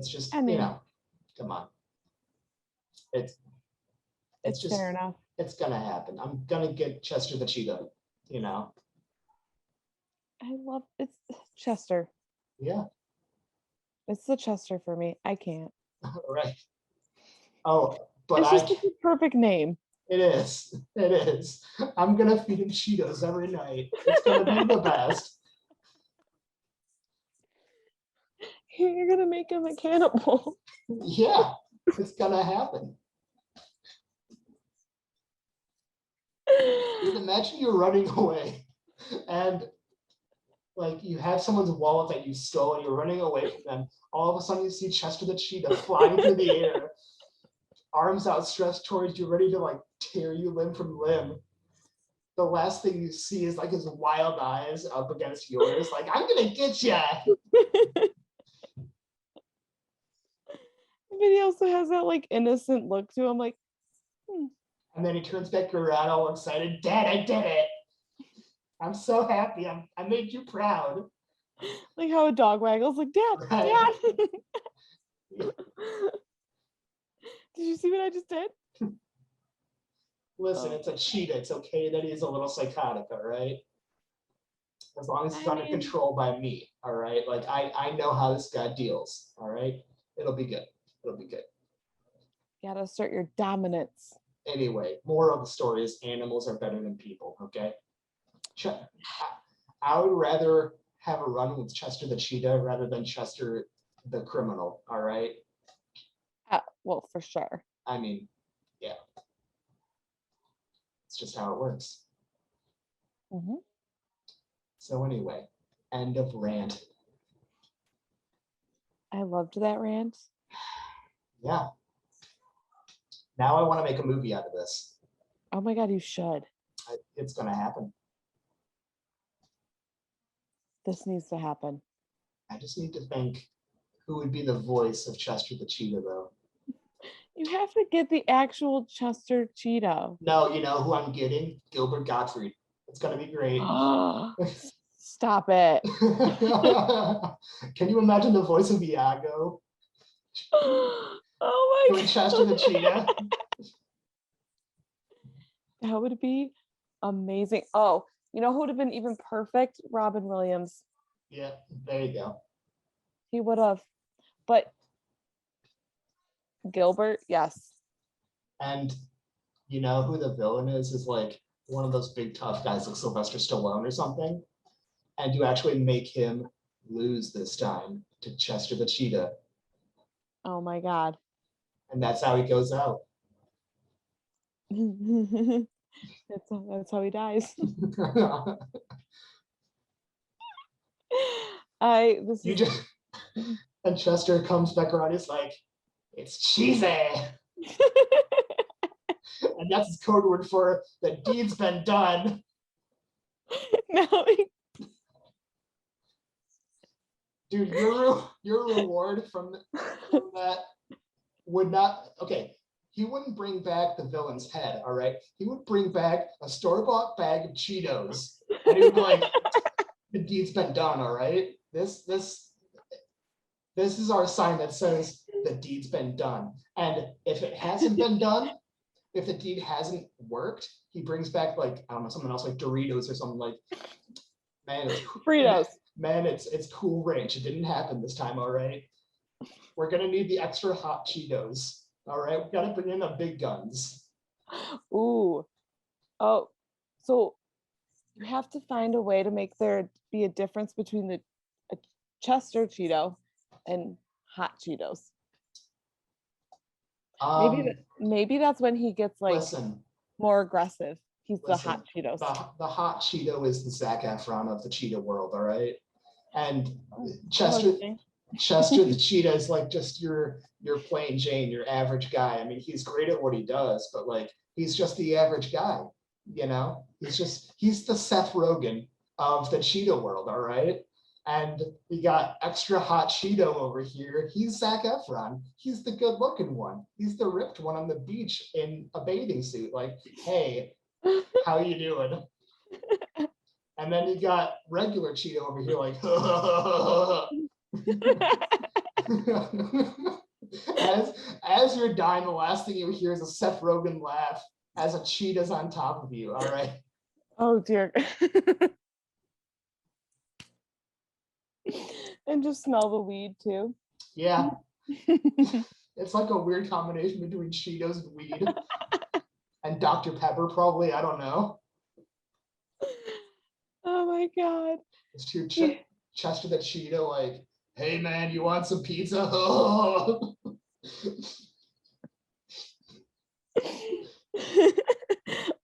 Speaker 1: just,
Speaker 2: I mean,
Speaker 1: come on. It's
Speaker 2: it's
Speaker 1: just,
Speaker 2: fair enough.
Speaker 1: it's gonna happen. I'm gonna get Chester the cheetah,
Speaker 2: I love it's Chester.
Speaker 1: Yeah.
Speaker 2: It's the Chester for me. I can't.
Speaker 1: Right. Oh, but
Speaker 2: It's just such a perfect name.
Speaker 1: It is. It is. I'm gonna feed him Cheetos every night. It's gonna be the best.
Speaker 2: You're gonna make him a cannibal.
Speaker 1: Yeah, it's gonna happen. Dude, imagine you're running away and like you have someone's wallet that you stole and you're running away from them. All of a sudden you see Chester the cheetah flying through the air, arms outstretched towards you, ready to like tear you limb from limb. The last thing you see is like his wild eyes up against yours, like, I'm gonna get ya.
Speaker 2: But he also has that like innocent look to him, like,
Speaker 1: And then he turns back around all excited. Dad, I did it. I'm so happy. I made you proud.
Speaker 2: Like how a dog waggles, like, Dad,
Speaker 1: right.
Speaker 2: Dad. Did you see what I just did?
Speaker 1: Listen, it's a cheetah. It's okay that he's a little psychotic, all right? As long as he's under control by me, all right? Like, I know how this guy deals, all right? It'll be good. It'll be good.
Speaker 2: You gotta assert your dominance.
Speaker 1: Anyway, moral of the story is animals are better than people, okay? I would rather have a run with Chester the cheetah rather than Chester the criminal, all right?
Speaker 2: Well, for sure.
Speaker 1: I mean, yeah. It's just how it works.
Speaker 2: Mm-hmm.
Speaker 1: So anyway, end of rant.
Speaker 2: I loved that rant.
Speaker 1: Yeah. Now I want to make a movie out of this.
Speaker 2: Oh my God, you should.
Speaker 1: It's going to happen.
Speaker 2: This needs to happen.
Speaker 1: I just need to think who would be the voice of Chester the cheetah, though.
Speaker 2: You have to get the actual Chester cheetah.
Speaker 1: No, you know who I'm getting? Gilbert Gottfried. It's going to be great.
Speaker 2: Stop it.
Speaker 1: Can you imagine the voice of Iago?
Speaker 2: Oh my God.
Speaker 1: Chester the cheetah.
Speaker 2: That would be amazing. Oh, you know who would have been even perfect? Robin Williams.
Speaker 1: Yeah, there you go.
Speaker 2: He would have. But Gilbert, yes.
Speaker 1: And you know who the villain is like one of those big tough guys like Sylvester Stallone or something. And you actually make him lose this time to Chester the cheetah.
Speaker 2: Oh my God.
Speaker 1: And that's how he goes out.
Speaker 2: That's how he dies.
Speaker 1: And Chester comes back around, he's like, it's cheesy. And that's his code word for the deed's been done.
Speaker 2: No.
Speaker 1: Dude, your reward from that would not, okay, he wouldn't bring back the villain's head, all right? He would bring back a store-bought bag of Cheetos. And he would be like, the deed's been done, all right? This is our sign that says the deed's been done. And if it hasn't been done, if the deed hasn't worked, he brings back like, I don't know, something else like Doritos or something like, man, it's
Speaker 2: Fritos.
Speaker 1: Man, it's Cool Ranch. It didn't happen this time, all right? We're gonna need the extra hot Cheetos. All right, we gotta bring in the big guns.
Speaker 2: Ooh. Oh, so you have to find a way to make there be a difference between a Chester Cheeto and hot Cheetos. Maybe that's when he gets like more aggressive. He's the hot Cheetos.
Speaker 1: The hot Cheeto is the Zac Efron of the Cheetah world, all right? And Chester the cheetah is like just your plain Jane, your average guy. I mean, he's great at what he does, but like he's just the average guy, you know? He's the Seth Rogen of the cheetah world, all right? And we got extra hot Cheeto over here. He's Zac Efron. He's the good looking one. He's the ripped one on the beach in a bathing suit. Like, hey, how you doing? And then you got regular Cheeto over here like, as you're dying, the last thing you hear is a Seth Rogen laugh as a Cheetah's on top of you. All right.
Speaker 2: Oh dear. And just smell the weed too.
Speaker 1: Yeah. It's like a weird combination between Cheetos and weed. And Dr. Pepper, probably. I don't know.
Speaker 2: Oh my God.
Speaker 1: It's to Chester the Cheeto, like, hey man, you want some pizza? Oh.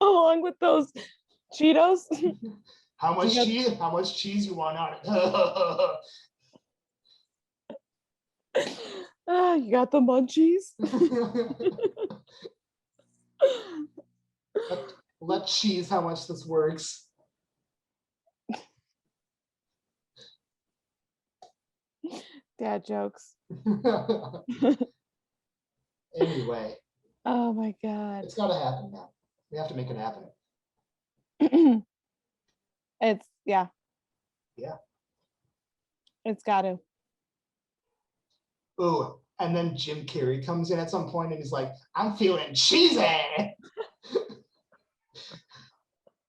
Speaker 2: Along with those Cheetos.
Speaker 1: How much cheese? How much cheese you want on it?
Speaker 2: You got the munchies?
Speaker 1: Let cheese how much this works.
Speaker 2: Dad jokes.
Speaker 1: Anyway.
Speaker 2: Oh my God.
Speaker 1: It's gotta happen now. We have to make it happen.
Speaker 2: Yeah. It's gotta.
Speaker 1: Ooh, and then Jim Carrey comes in at some point and he's like, I'm feeling cheesy.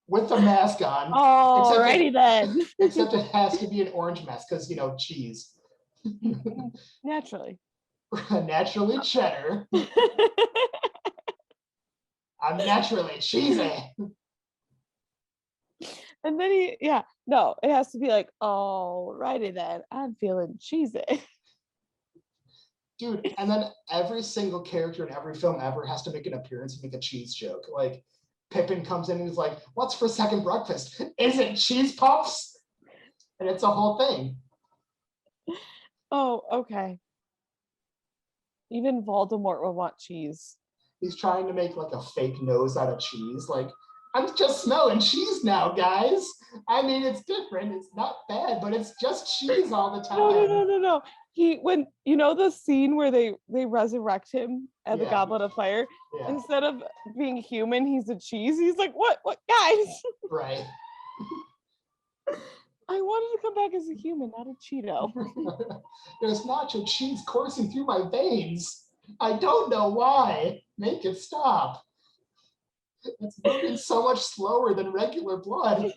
Speaker 1: With the mask on.
Speaker 2: Alrighty then.
Speaker 1: Except it has to be an orange mask because, cheese.
Speaker 2: Naturally.
Speaker 1: Naturally cheddar. I'm naturally cheesy.
Speaker 2: And then it has to be like, alrighty then, I'm feeling cheesy.
Speaker 1: Dude, and then every single character in every film ever has to make an appearance and make a cheese joke. Like, Pippin comes in and he's like, what's for second breakfast? Is it cheese puffs? And it's a whole thing.
Speaker 2: Oh, okay. Even Voldemort will want cheese.
Speaker 1: He's trying to make like a fake nose out of cheese. Like, I'm just smelling cheese now, guys. I mean, it's different. It's not bad, but it's just cheese all the time.
Speaker 2: No. When the scene where they resurrect him at the Goblet of Fire, instead of being human, he's a cheese. He's like, what guys?
Speaker 1: Right.
Speaker 2: I wanted to come back as a human, not a Cheeto.
Speaker 1: There's nacho cheese coursing through my veins. I don't know why. Make it stop. It's moving so much slower than regular blood.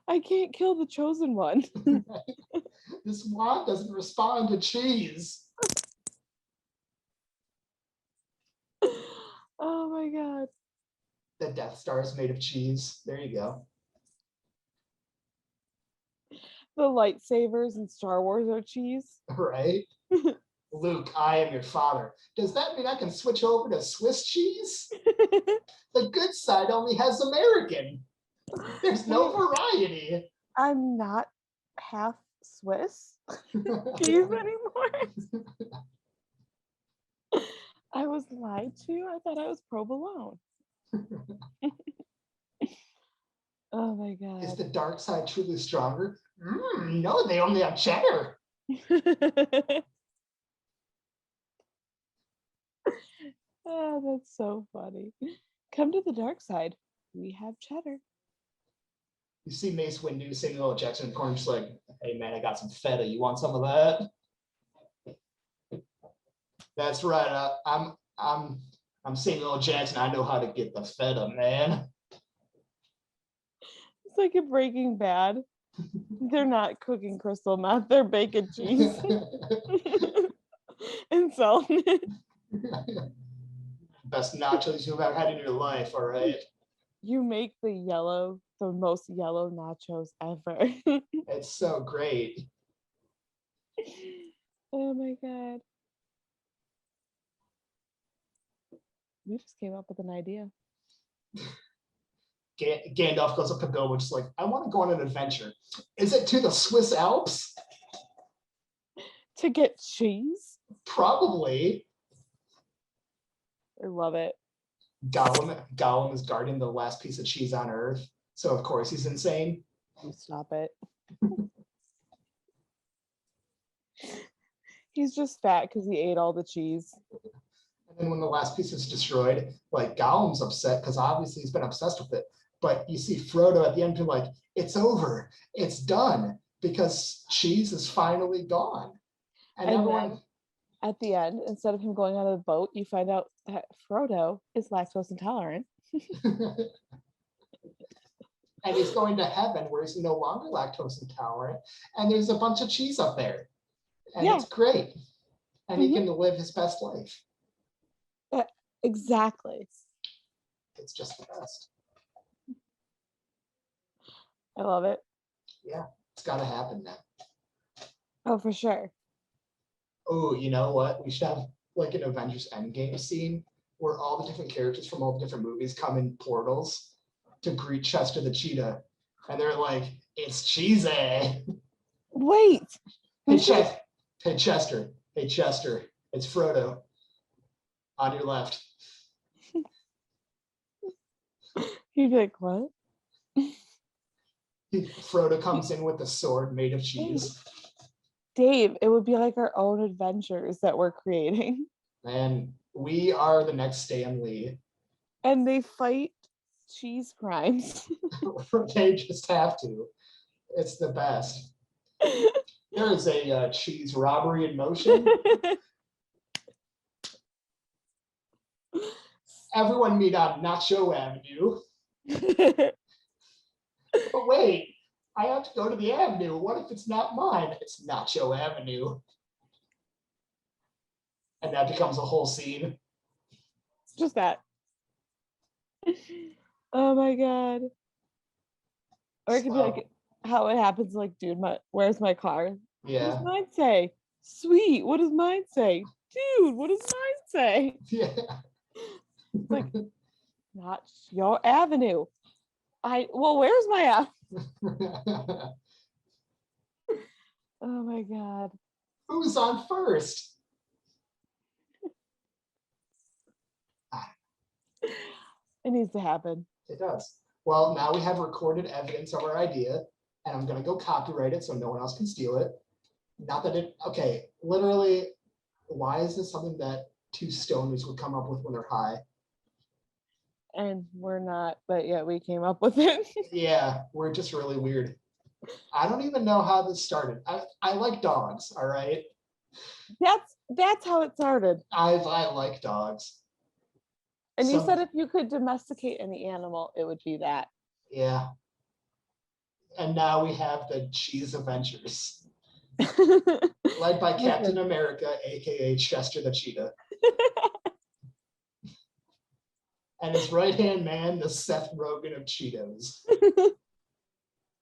Speaker 2: I can't kill the chosen one.
Speaker 1: This wand doesn't respond to cheese.
Speaker 2: Oh my God.
Speaker 1: The Death Star is made of cheese. There you go.
Speaker 2: The lightsabers in Star Wars are cheese.
Speaker 1: Right? Luke, I am your father. Does that mean I can switch over to Swiss cheese? The good side only has American. There's no variety.
Speaker 2: I'm not half Swiss cheese anymore. I was lied to. I thought I was provolone. Oh my God.
Speaker 1: Is the dark side truly stronger? No, they only have cheddar.
Speaker 2: Oh, that's so funny. Come to the dark side. We have cheddar.
Speaker 1: You see Mace Windu, Samuel L. Jackson in the corner, just like, hey man, I got some feta. You want some of that? That's right. I'm Samuel L. Jackson. I know how to get the feta, man.
Speaker 2: It's like in Breaking Bad. They're not cooking crystal meth. They're baking cheese and selling it.
Speaker 1: Best nachos you've ever had in your life. All right.
Speaker 2: You make the most yellow nachos ever.
Speaker 1: It's so great.
Speaker 2: Oh my God. We just came up with an idea.
Speaker 1: Gandalf goes up to Bilbo, just like, I want to go on an adventure. Is it to the Swiss Alps?
Speaker 2: To get cheese?
Speaker 1: Probably.
Speaker 2: I love it.
Speaker 1: Gollum is guarding the last piece of cheese on Earth, so of course he's insane.
Speaker 2: You stop it. He's just fat because he ate all the cheese.
Speaker 1: And then when the last piece is destroyed, like Gollum's upset because obviously he's been obsessed with it. But you see Frodo at the end, be like, it's over, it's done, because cheese is finally gone. And everyone.
Speaker 2: Then at the end, instead of him going on a boat, you find out that Frodo is lactose intolerant.
Speaker 1: And he's going to heaven where he's no longer lactose intolerant. And there's a bunch of cheese up there. And it's great. And he can live his best life.
Speaker 2: Exactly.
Speaker 1: It's just the best.
Speaker 2: I love it.
Speaker 1: Yeah, it's got to happen now.
Speaker 2: Oh, for sure.
Speaker 1: Oh, you know what? We should have like an Avengers Endgame scene where all the different characters from all the different movies come in portals to greet Chester the cheetah. And they're like, it's cheesy.
Speaker 2: Wait.
Speaker 1: Hey, Chester. Hey, Chester. It's Frodo. On your left.
Speaker 2: You'd be like, what?
Speaker 1: Frodo comes in with a sword made of cheese.
Speaker 2: Dave, it would be like our own adventures that we're creating.
Speaker 1: And we are the next Stan Lee.
Speaker 2: And they fight cheese crimes.
Speaker 1: They just have to. It's the best. There is a cheese robbery in motion. Everyone meet on Nacho Avenue. But wait, I have to go to the avenue. What if it's not mine? It's Nacho Avenue. And that becomes a whole scene.
Speaker 2: Just that. Oh my God. Or it could be like how it happens, like, dude, where's my car?
Speaker 1: Yeah.
Speaker 2: What does mine say? Sweet, what does mine say? Dude, what does mine say?
Speaker 1: Yeah.
Speaker 2: It's like, not your avenue. Where's my avenue? Oh my God.
Speaker 1: Who's on first?
Speaker 2: It needs to happen.
Speaker 1: It does. Well, now we have recorded evidence of our idea, and I'm going to go copyright it so no one else can steal it. Not that okay, literally, why is this something that two stoners would come up with when they're high?
Speaker 2: And we're not, but yeah, we came up with it.
Speaker 1: Yeah, we're just really weird. I don't even know how this started. I like dogs, all right?
Speaker 2: That's how it started.
Speaker 1: I like dogs.
Speaker 2: And you said if you could domesticate any animal, it would be that.
Speaker 1: Yeah. And now we have the Cheese Avengers. Led by Captain America, aka Chester the Cheetah. And his right-hand man, the Seth Rogen of Cheetos.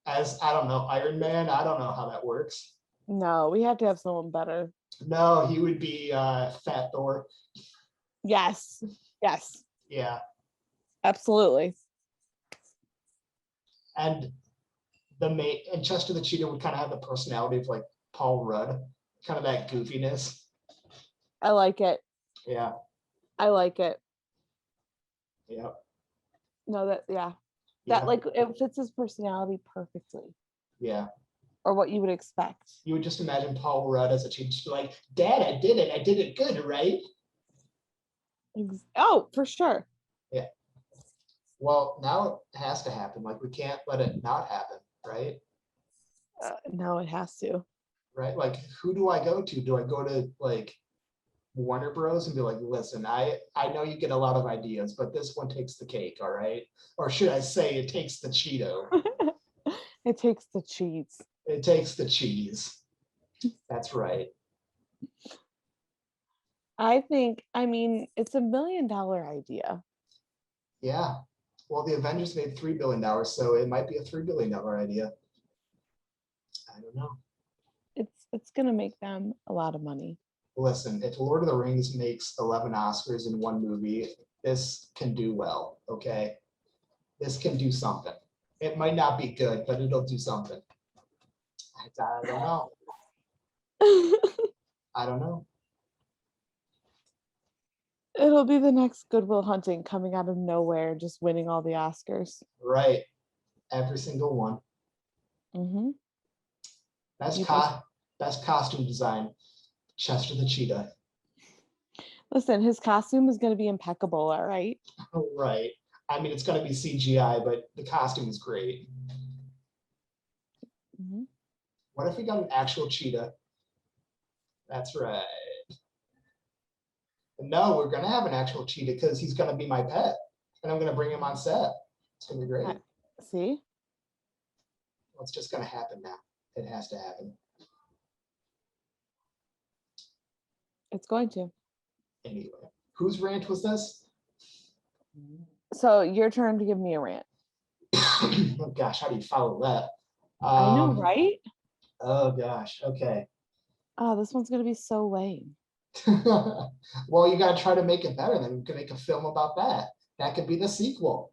Speaker 1: As, I don't know, Iron Man, I don't know how that works.
Speaker 2: No, we have to have someone better.
Speaker 1: No, he would be Fat Thor.
Speaker 2: Yes.
Speaker 1: Yeah.
Speaker 2: Absolutely.
Speaker 1: And Chester the Cheetah would kind of have the personality of like Paul Rudd, kind of that goofiness.
Speaker 2: I like it.
Speaker 1: Yeah.
Speaker 2: I like it.
Speaker 1: Yeah.
Speaker 2: No, that like it fits his personality perfectly.
Speaker 1: Yeah.
Speaker 2: Or what you would expect.
Speaker 1: You would just imagine Paul Rudd as a cheetah, just be like, Dad, I did it good, right?
Speaker 2: Oh, for sure.
Speaker 1: Yeah. Well, now it has to happen. Like, we can't let it not happen, right?
Speaker 2: No, it has to.
Speaker 1: Right? Like, who do I go to? Do I go to like Warner Bros. And be like, listen, I know you get a lot of ideas, but this one takes the cake, all right? Or should I say it takes the Cheeto?
Speaker 2: It takes the cheese.
Speaker 1: It takes the cheese. That's right.
Speaker 2: I mean, it's $1 million idea.
Speaker 1: Yeah. Well, the Avengers made $3 billion, so it might be a $3 billion idea. I don't know.
Speaker 2: It's gonna make them a lot of money.
Speaker 1: Listen, if Lord of the Rings makes 11 Oscars in one movie, this can do well, okay? This can do something. It might not be good, but it'll do something. I don't know. I don't know.
Speaker 2: It'll be the next Good Will Hunting coming out of nowhere, just winning all the Oscars.
Speaker 1: Right. Every single one.
Speaker 2: Mm-hmm.
Speaker 1: Best costume design, Chester the Cheetah.
Speaker 2: Listen, his costume is going to be impeccable, all right?
Speaker 1: Right. I mean, it's going to be CGI, but the costume is great.
Speaker 2: Mhm.
Speaker 1: What if we got an actual cheetah? That's right. No, we're going to have an actual cheetah because he's going to be my pet, and I'm going to bring him on set. It's going to be great.
Speaker 2: See?
Speaker 1: Well, it's just going to happen now. It has to happen.
Speaker 2: It's going to.
Speaker 1: Anyway, whose rant was this?
Speaker 2: So your turn to give me a rant.
Speaker 1: Oh gosh, how do you follow that?
Speaker 2: I know, right?
Speaker 1: Oh gosh, okay.
Speaker 2: Oh, this one's gonna be so lame.
Speaker 1: Well, you gotta try to make it better. Then we can make a film about that. That could be the sequel.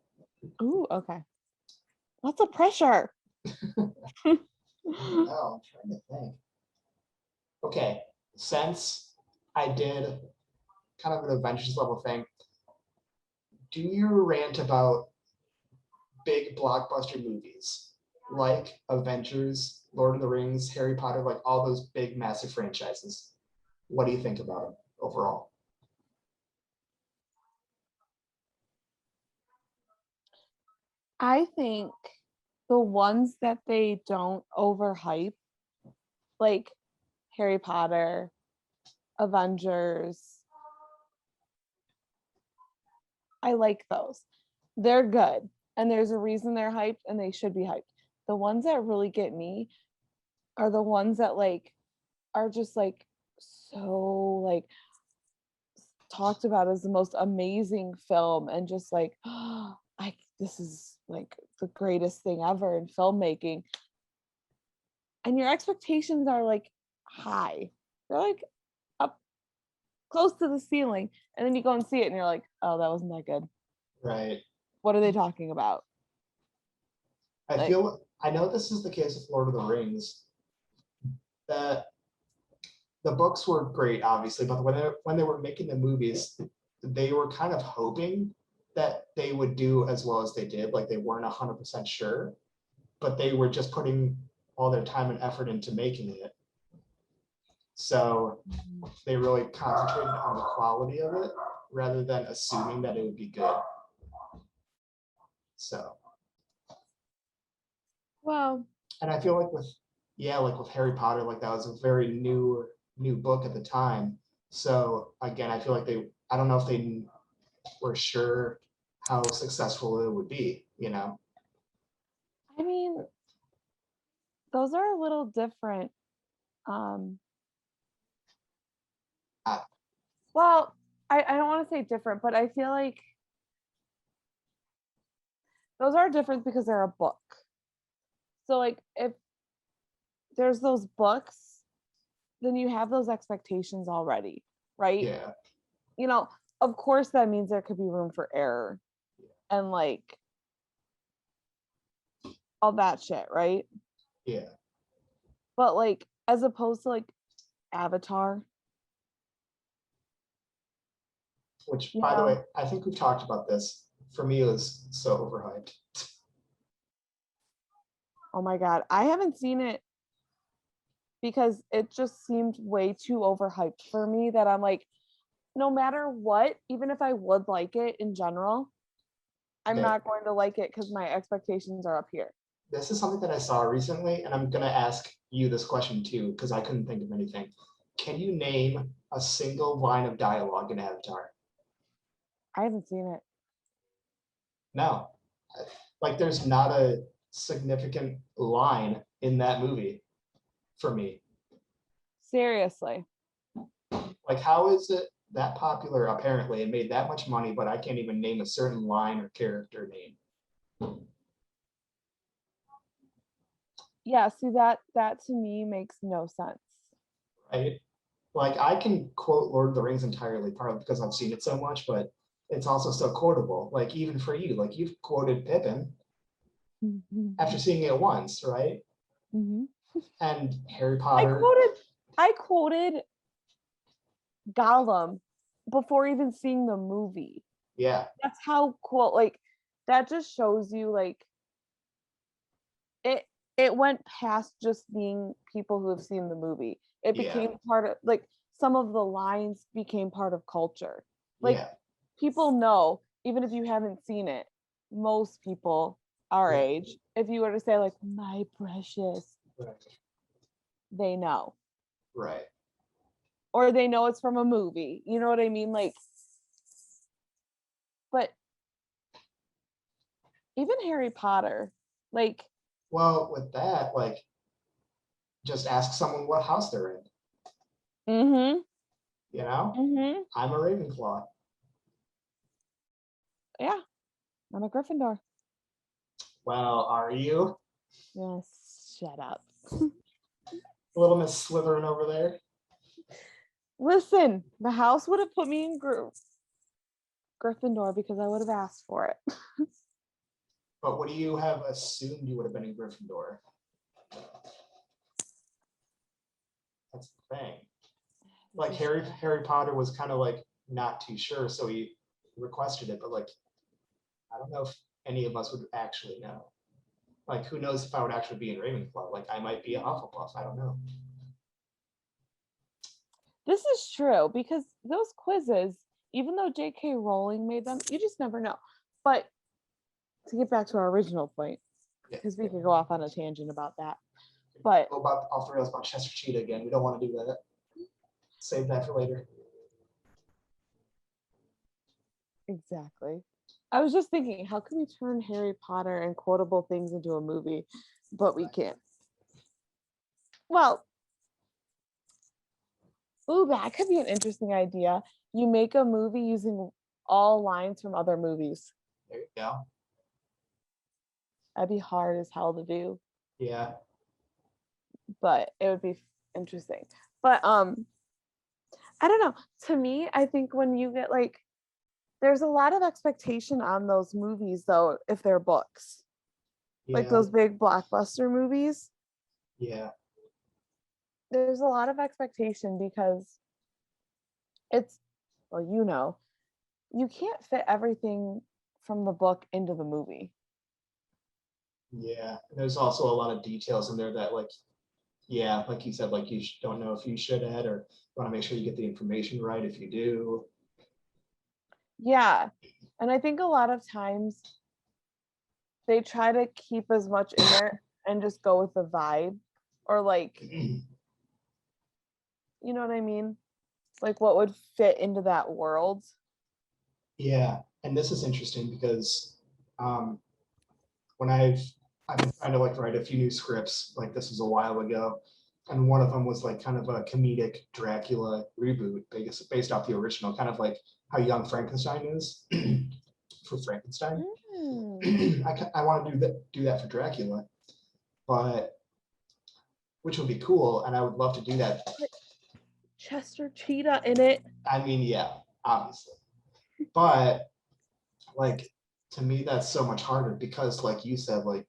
Speaker 2: Ooh, okay. Lots of pressure.
Speaker 1: Oh, I'm trying to think. Okay, since I did kind of an Avengers level thing, do your rant about big blockbuster movies like Avengers, Lord of the Rings, Harry Potter, like all those big massive franchises. What do you think about them overall?
Speaker 2: I think the ones that they don't overhype, like Harry Potter, Avengers, I like those. They're good. And there's a reason they're hyped and they should be hyped. The ones that really get me are the ones that like are just like so like talked about as the most amazing film and just like this is like the greatest thing ever in filmmaking. And your expectations are like high. They're like up close to the ceiling. And then you go and see it and you're like, oh, that wasn't that good.
Speaker 1: Right.
Speaker 2: What are they talking about?
Speaker 1: I know this is the case with Lord of the Rings, that the books were great, obviously, but when they were making the movies, they were kind of hoping that they would do as well as they did. Like they weren't 100% sure, but they were just putting all their time and effort into making it. So they really concentrated on the quality of it rather than assuming that it would be good. So.
Speaker 2: Well,
Speaker 1: and I feel like with Harry Potter, like that was a very new book at the time. So again, I feel like I don't know if they were sure how successful it would be, you know.
Speaker 2: I mean, those are a little different. Um, well, I don't want to say different, but I feel like those are different because they're a book. So like if there's those books, then you have those expectations already, right?
Speaker 1: Yeah.
Speaker 2: You know, of course that means there could be room for error and like all that shit, right?
Speaker 1: Yeah.
Speaker 2: But like as opposed to like Avatar,
Speaker 1: which by the way, I think we've talked about this. For me, it was so overhyped.
Speaker 2: Oh my god, I haven't seen it because it just seemed way too overhyped for me that I'm like, no matter what, even if I would like it in general, I'm not going to like it because my expectations are up here.
Speaker 1: This is something that I saw recently, and I'm going to ask you this question too, because I couldn't think of anything. Can you name a single line of dialogue in Avatar?
Speaker 2: I haven't seen it.
Speaker 1: No. Like, there's not a significant line in that movie for me.
Speaker 2: Seriously.
Speaker 1: Like, how is it that popular? Apparently, it made that much money, but I can't even name a certain line or character name.
Speaker 2: Yeah, see that to me makes no sense.
Speaker 1: Right? Like, I can quote Lord of the Rings entirely, partly because I've seen it so much, but it's also so quotable. Like, even for you, like you've quoted Pippin after seeing it once, right?
Speaker 2: Mm-hmm.
Speaker 1: And Harry Potter.
Speaker 2: I quoted Gollum before even seeing the movie.
Speaker 1: Yeah.
Speaker 2: That's how cool. Like that just shows you like it went past just being people who have seen the movie. It became part of like some of the lines became part of culture. Like people know, even if you haven't seen it, most people our
Speaker 1: Yeah.
Speaker 2: age, if you were to say like my precious,
Speaker 1: Right.
Speaker 2: they know.
Speaker 1: Right.
Speaker 2: Or they know it's from a movie. You know what I mean? Like, but even Harry Potter, like,
Speaker 1: Well, with that, like, just ask someone what house they're in.
Speaker 2: mm-hmm,
Speaker 1: You know,
Speaker 2: mm-hmm,
Speaker 1: I'm a Ravenclaw.
Speaker 2: yeah, I'm a Gryffindor.
Speaker 1: Well, are you?
Speaker 2: Yes, shut up.
Speaker 1: Little Miss Slytherin over there.
Speaker 2: Listen, the house would have put me in Gryffindor because I would have asked for it.
Speaker 1: But would you have assumed you would have been in Gryffindor? That's the thing. Like Harry Potter was kind of like not too sure, so he requested it, but like I don't know if any of us would actually know. Like who knows if I would actually be in Ravenclaw? Like I might be a Hufflepuff. I don't know.
Speaker 2: This is true because those quizzes, even though J.K. Rowling made them, you just never know. But to get back to our original point, because we could go off on a tangent about that. But
Speaker 1: Go about off the rails about Chester Cheetah again. We don't want to do that. Save that for later.
Speaker 2: exactly. I was just thinking, how can we turn Harry Potter and quotable things into a movie, but we can't? Well, ooh, that could be an interesting idea. You make a movie using all lines from other movies.
Speaker 1: There you go.
Speaker 2: That'd be hard as hell to do,
Speaker 1: Yeah.
Speaker 2: but it would be interesting. But I don't know. To me, I think when you get like, there's a lot of expectation on those movies though, if they're books. Like
Speaker 1: Yeah.
Speaker 2: those big blockbuster movies.
Speaker 1: Yeah.
Speaker 2: There's a lot of expectation because it's, well, you can't fit everything from the book into the movie.
Speaker 1: Yeah. There's also a lot of details in there that like, yeah, like you said, like you don't know if you should add or want to make sure you get the information right if you do.
Speaker 2: Yeah. And I think a lot of times they try to keep as much in there and just go with the vibe or like, you know what I mean? Like what would fit into that world.
Speaker 1: Yeah, and this is interesting because when I've been trying to like write a few new scripts, like this was a while ago, and one of them was like kind of a comedic Dracula reboot based off the original, kind of like how Young Frankenstein is for Frankenstein. I want to do that for Dracula, but which would be cool, and I would love to do that.
Speaker 2: Chester Cheetah in it.
Speaker 1: I mean, yeah, obviously, but like to me that's so much harder because like you said, like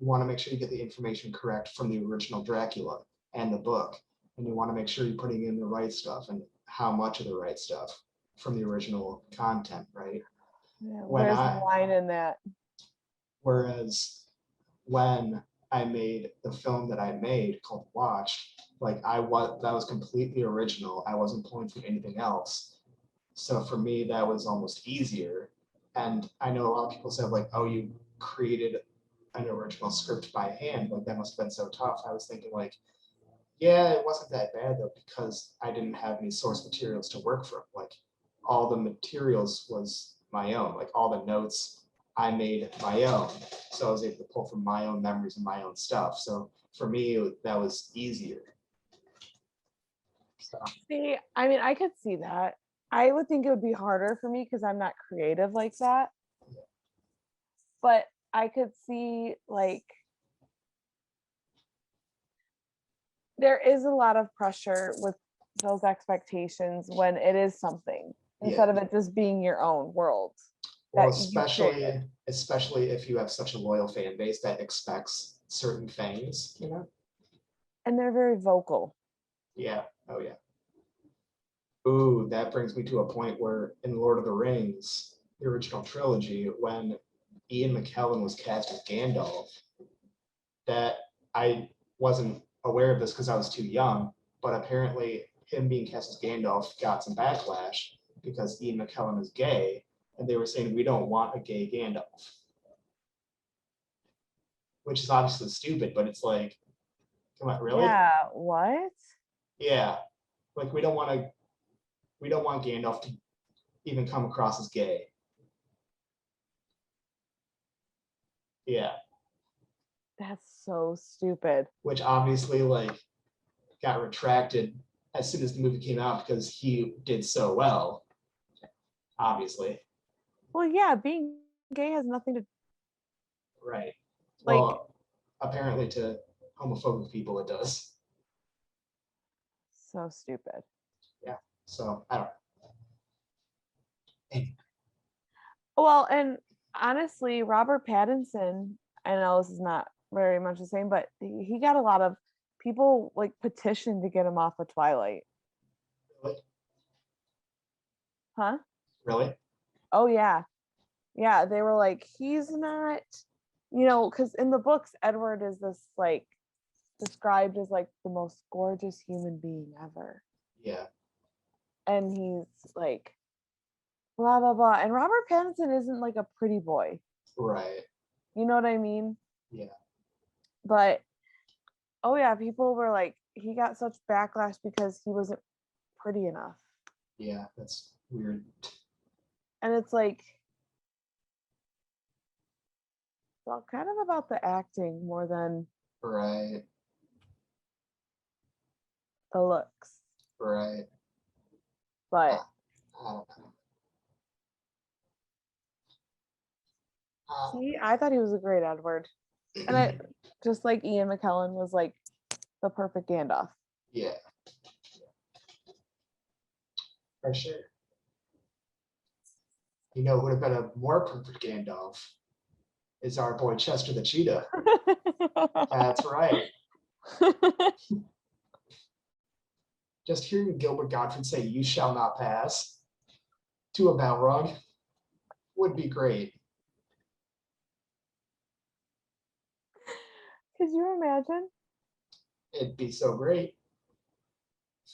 Speaker 1: you want to make sure you get the information correct from the original Dracula and the book, and you want to make sure you're putting in the right stuff and how much of the right stuff from the original content, right?
Speaker 2: Yeah, where's the line in that?
Speaker 1: Whereas when I made the film that I made called Watch, like that was completely original. I wasn't pulling from anything else. So for me, that was almost easier. And I know a lot of people said like, oh, you created an original script by hand. Like that must have been so tough. I was thinking like, yeah, it wasn't that bad though, because I didn't have any source materials to work from. Like all the materials was my own, like all the notes I made my own. So I was able to pull from my own memories and my own stuff. So for me, that was easier. So.
Speaker 2: See, I mean, I could see that. I would think it would be harder for me because I'm not creative like that. But I could see like there is a lot of pressure with those expectations when it is something instead of it just being your own world.
Speaker 1: Well, especially if you have such a loyal fan base that expects certain things, you know?
Speaker 2: And they're very vocal.
Speaker 1: Yeah. Oh yeah. Ooh, that brings me to a point where in Lord of the Rings, the original trilogy, when Ian McKellen was cast as Gandalf, that I wasn't aware of this because I was too young, but apparently him being cast as Gandalf got some backlash because Ian McKellen is gay, and they were saying we don't want a gay Gandalf, which is obviously stupid, but it's like, come on, really?
Speaker 2: Yeah, what?
Speaker 1: Yeah, like we don't want Gandalf to even come across as gay. Yeah,
Speaker 2: That's so stupid.
Speaker 1: which obviously like got retracted as soon as the movie came out because he did so well. Obviously,
Speaker 2: Well, yeah, being gay has nothing to
Speaker 1: right.
Speaker 2: like.
Speaker 1: Well, apparently to homophobic people it does.
Speaker 2: So stupid.
Speaker 1: Yeah. So I don't know.
Speaker 2: Well, and honestly, Robert Pattinson, I know this is not very much the same, but he got a lot of people like petitioned to get him off of Twilight.
Speaker 1: Really?
Speaker 2: Huh?
Speaker 1: Really?
Speaker 2: Oh yeah. Yeah, they were like, he's not, because in the books, Edward is this like described as like the most gorgeous human being ever.
Speaker 1: Yeah.
Speaker 2: And he's like blah blah blah. And Robert Pattinson isn't like a pretty boy.
Speaker 1: Right.
Speaker 2: You know what I mean?
Speaker 1: Yeah.
Speaker 2: But oh yeah, people were like, he got such backlash because he wasn't pretty enough.
Speaker 1: Yeah, that's weird.
Speaker 2: And it's like, well, kind of about the acting more than
Speaker 1: Right.
Speaker 2: the looks.
Speaker 1: Right.
Speaker 2: But
Speaker 1: I don't know.
Speaker 2: see, I thought he was a great Edward. And I just like Ian McKellen was like the perfect Gandalf.
Speaker 1: Yeah. For sure. You know who would have been a more perfect Gandalf is our boy Chester the Cheetah. That's right. Just hearing Gilbert Gottfried say, "You shall not pass" to a Balrog would be great.
Speaker 2: Could you imagine?
Speaker 1: It'd be so great.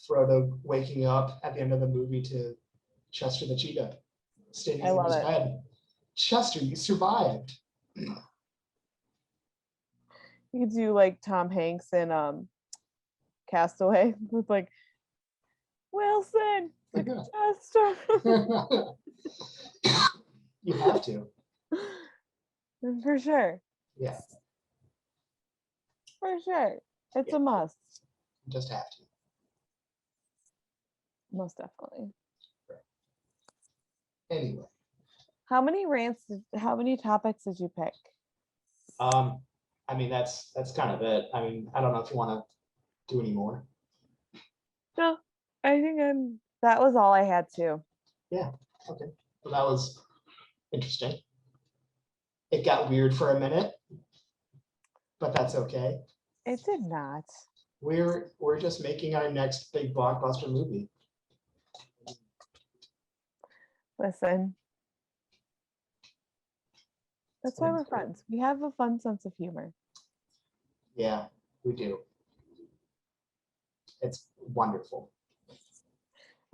Speaker 1: Frodo waking up at the end of the movie to Chester the Cheetah standing
Speaker 2: I
Speaker 1: in
Speaker 2: love
Speaker 1: his
Speaker 2: it.
Speaker 1: bed. Chester, you survived.
Speaker 2: You could do like Tom Hanks in Castaway with like Wilson, like Chester.
Speaker 1: You have to.
Speaker 2: For sure.
Speaker 1: Yeah.
Speaker 2: For sure. It's a must.
Speaker 1: You just have to.
Speaker 2: Most definitely.
Speaker 1: Anyway.
Speaker 2: How many topics did you pick?
Speaker 1: I mean that's kind of it. I mean, I don't know if you want to do any more.
Speaker 2: No, I think that was all I had too.
Speaker 1: Yeah. Okay. Well, that was interesting. It got weird for a minute, but that's okay.
Speaker 2: It did not.
Speaker 1: We're just making our next big blockbuster movie.
Speaker 2: Listen. That's why we're friends. We have a fun sense of humor.
Speaker 1: Yeah, we do. It's wonderful.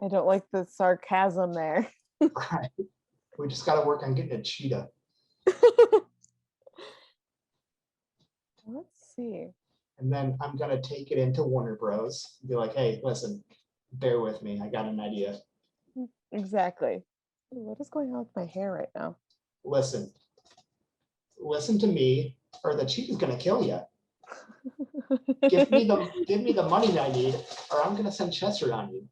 Speaker 2: I don't like the sarcasm there.
Speaker 1: Right. We just got to work on getting a cheetah.
Speaker 2: Let's see.
Speaker 1: And then I'm going to take it into Warner Bros. And be like, hey, listen, bear with me. I got an idea.
Speaker 2: Exactly. What is going on with my hair right now?
Speaker 1: Listen to me, or the cheetah's going to kill you. Give me the money that I need, or I'm going to send Chester on you.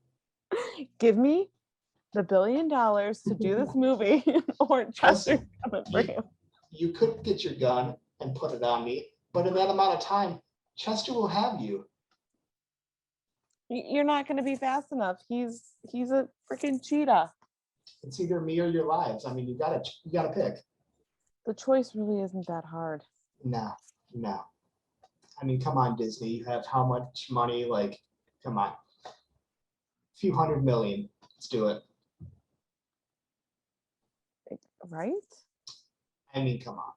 Speaker 2: Give me the $1 billion to do this movie, or Chester's coming for you.
Speaker 1: You could get your gun and put it on me, but in that amount of time, Chester will have you.
Speaker 2: You're not going to be fast enough. He's a freaking cheetah.
Speaker 1: It's either me or your lives. I mean, you gotta pick.
Speaker 2: The choice really isn't that hard.
Speaker 1: No. I mean, come on, Disney. You have how much money? Like, come on. A few $100 million. Let's do it.
Speaker 2: Right?
Speaker 1: I mean, come on.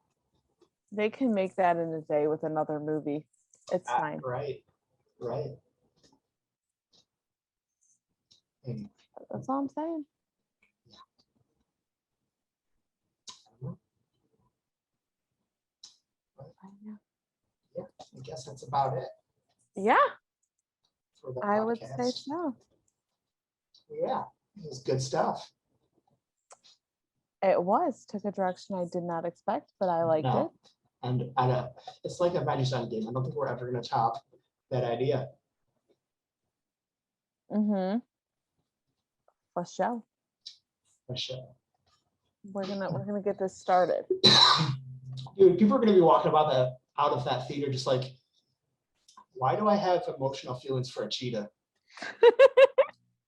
Speaker 2: They can make that in a day with another movie. It's fine.
Speaker 1: Right. Anyway.
Speaker 2: That's all I'm saying.
Speaker 1: Yeah, I guess that's about it.
Speaker 2: Yeah,
Speaker 1: For the
Speaker 2: I
Speaker 1: podcast.
Speaker 2: would say so.
Speaker 1: Yeah, it was good stuff.
Speaker 2: It took a direction I did not expect, but I liked it.
Speaker 1: And it's like Avengers Endgame. I don't think we're ever going to top that idea.
Speaker 2: Mm-hmm. For sure.
Speaker 1: For sure.
Speaker 2: We're gonna get this started.
Speaker 1: Dude, people are going to be walking about that out of that theater just like, why do I have emotional feelings for a cheetah?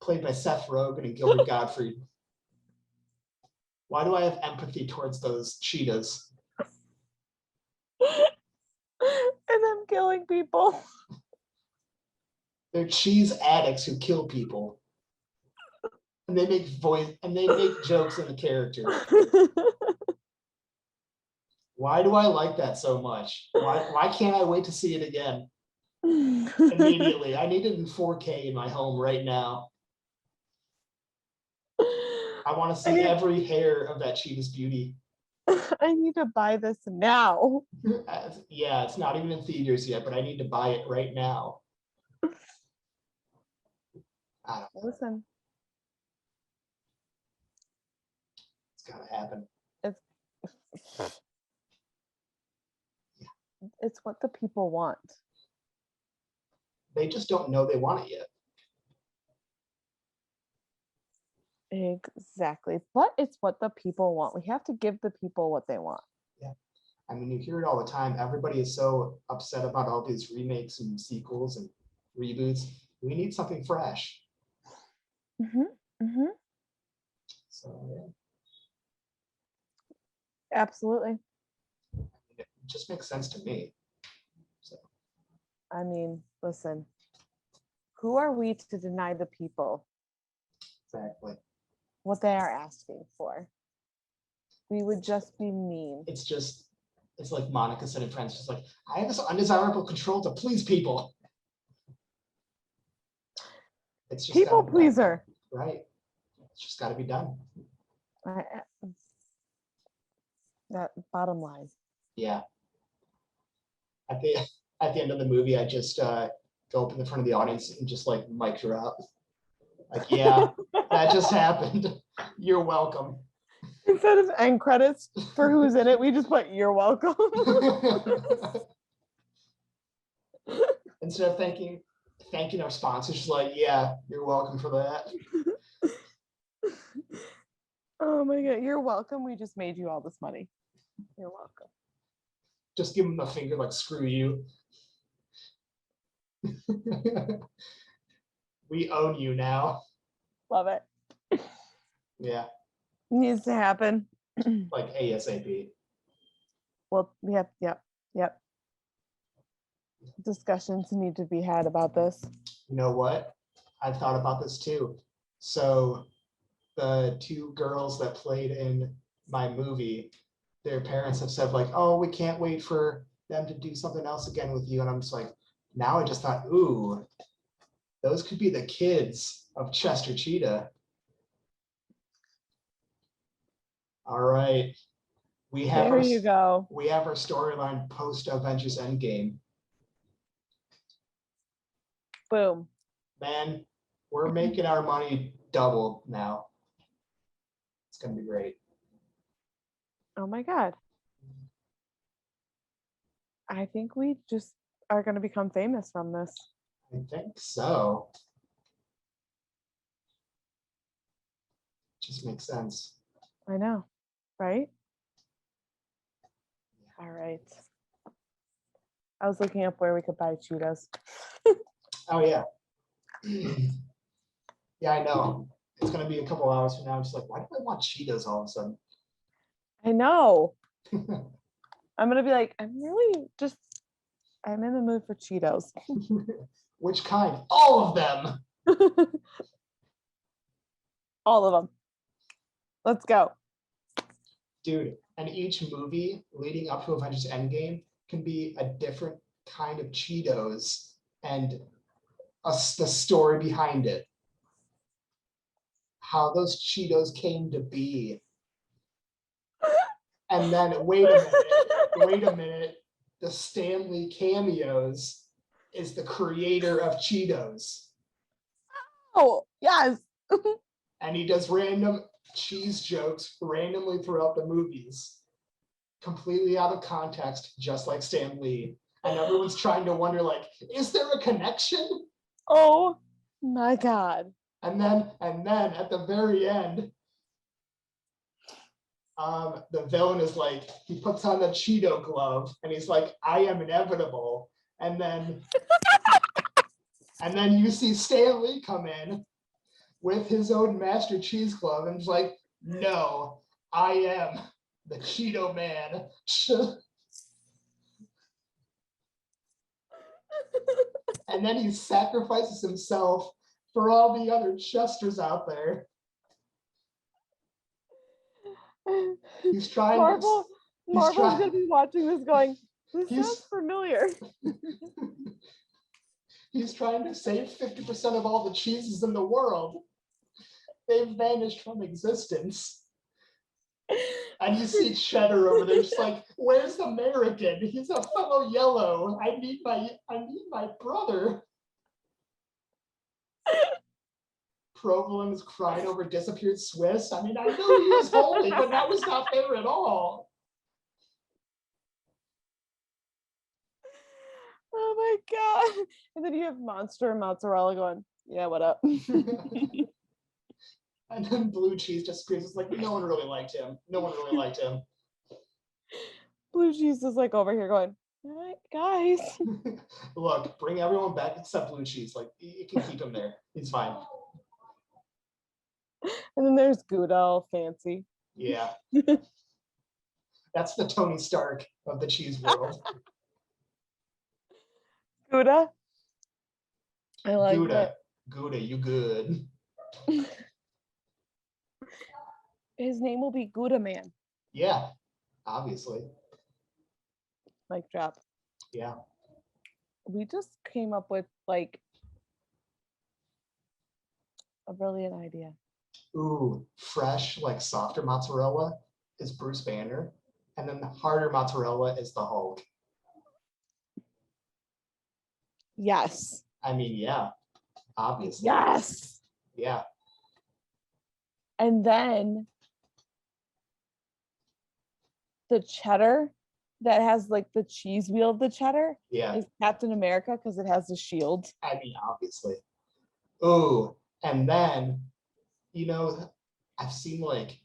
Speaker 1: Played by Seth Rogen and Gilbert Gottfried. Why do I have empathy towards those cheetahs?
Speaker 2: And them killing people.
Speaker 1: They're cheese addicts who kill people. And they make jokes in the character. Why do I like that so much? Why can't I wait to see it again? Immediately. I need it in 4K in my home right now. I want to see every hair of that cheetah's beauty.
Speaker 2: I need to buy this now.
Speaker 1: Yeah, it's not even in theaters yet, but I need to buy it right now. I don't know.
Speaker 2: Listen.
Speaker 1: It's gotta happen.
Speaker 2: It's what the people want.
Speaker 1: They just don't know they want it yet.
Speaker 2: Exactly. But it's what the people want. We have to give the people what they want.
Speaker 1: Yeah. I mean, you hear it all the time. Everybody is so upset about all these remakes and sequels and reboots. We need something fresh.
Speaker 2: Mm-hmm. Mm-hmm.
Speaker 1: So, yeah.
Speaker 2: Absolutely.
Speaker 1: It just makes sense to me. So.
Speaker 2: I mean, listen, who are we to deny the people
Speaker 1: Exactly.
Speaker 2: what they are asking for? We would just be mean.
Speaker 1: It's like Monica said in Friends, just like, I have this undesirable control to please people. It's just
Speaker 2: people pleaser.
Speaker 1: Right. It's just got to be done.
Speaker 2: That bottom line.
Speaker 1: Yeah. At the end of the movie, I just go up in the front of the audience and just like mic drop. Like, yeah, that just happened. You're welcome.
Speaker 2: Instead of end credits for who's in it, we just put "You're welcome."
Speaker 1: Instead of thanking our sponsors, just like, yeah, you're welcome for that.
Speaker 2: Oh my god, you're welcome. We just made you all this money. You're welcome.
Speaker 1: Just give them the finger, like, screw you. We own you now.
Speaker 2: Love it.
Speaker 1: Yeah.
Speaker 2: Needs to happen.
Speaker 1: Like ASAP.
Speaker 2: Well, yep. Discussions need to be had about this.
Speaker 1: You know what? I've thought about this too. So the two girls that played in my movie, their parents have said like, oh, we can't wait for them to do something else again with you. And I'm just like, now I just thought, ooh, those could be the kids of Chester Cheetah. All right. We have
Speaker 2: there you go.
Speaker 1: We have our storyline post Avengers Endgame.
Speaker 2: Boom.
Speaker 1: Man, we're making our money double now. It's gonna be great.
Speaker 2: Oh my god. I think we just are going to become famous from this.
Speaker 1: I think so. Just makes sense.
Speaker 2: I know, right? All right. I was looking up where we could buy Cheetos.
Speaker 1: Oh yeah. Yeah, I know. It's gonna be a couple hours from now. I'm just like, why do I want Cheetos all of a sudden?
Speaker 2: I know. I'm gonna be like, I'm in the mood for Cheetos.
Speaker 1: Which kind? All of them.
Speaker 2: All of them. Let's go.
Speaker 1: Dude, and each movie leading up to Avengers Endgame can be a different kind of Cheetos and the story behind it. How those Cheetos came to be. And then, wait a minute. the Stanley cameos is the creator of Cheetos.
Speaker 2: Oh, yes.
Speaker 1: And he does random cheese jokes randomly throughout the movies, completely out of context, just like Stan Lee. And everyone's trying to wonder, like, is there a connection?
Speaker 2: Oh my God.
Speaker 1: And then at the very end, the villain is like, he puts on the Cheeto glove and he's like, I am inevitable. And then you see Stan Lee come in with his own master cheese glove and he's like, no, I am the Cheeto man. And then he sacrifices himself for all the other Chesters out there. He's trying
Speaker 2: Marvel's gonna be watching this going, this sounds familiar.
Speaker 1: He's trying to save 50% of all the cheeses in the world. They've vanished from existence. And you see Cheddar over there, just like, where's American? He's a fellow yellow. I need my brother. Provolone is crying over disappeared Swiss. I mean, I know he was holy, but that was not fair at all.
Speaker 2: Oh my God. And then you have Monster and Mozzarella going, yeah, what up?
Speaker 1: And then Blue Cheese just screams, it's like, no one really liked him. No one really liked him.
Speaker 2: Blue Cheese is like over here going, all right, guys.
Speaker 1: Look, bring everyone back except Blue Cheese. Like, you can keep him there. He's fine.
Speaker 2: And then there's Gouda, all fancy.
Speaker 1: Yeah. That's the Tony Stark of the cheese world.
Speaker 2: Gouda? I like
Speaker 1: Gouda. Gouda, you good.
Speaker 2: His name will be Gouda Man.
Speaker 1: Yeah, obviously.
Speaker 2: Mic drop.
Speaker 1: Yeah.
Speaker 2: We just came up with like a brilliant idea.
Speaker 1: Ooh, fresh, like softer mozzarella is Bruce Banner. And then the harder mozzarella is the Hulk.
Speaker 2: Yes.
Speaker 1: I mean, yeah, obviously.
Speaker 2: Yes.
Speaker 1: Yeah.
Speaker 2: And then the cheddar that has like the cheese wheel of the cheddar is Captain America because it has the shield.
Speaker 1: I mean, obviously. Ooh, and then, you know, I've seen like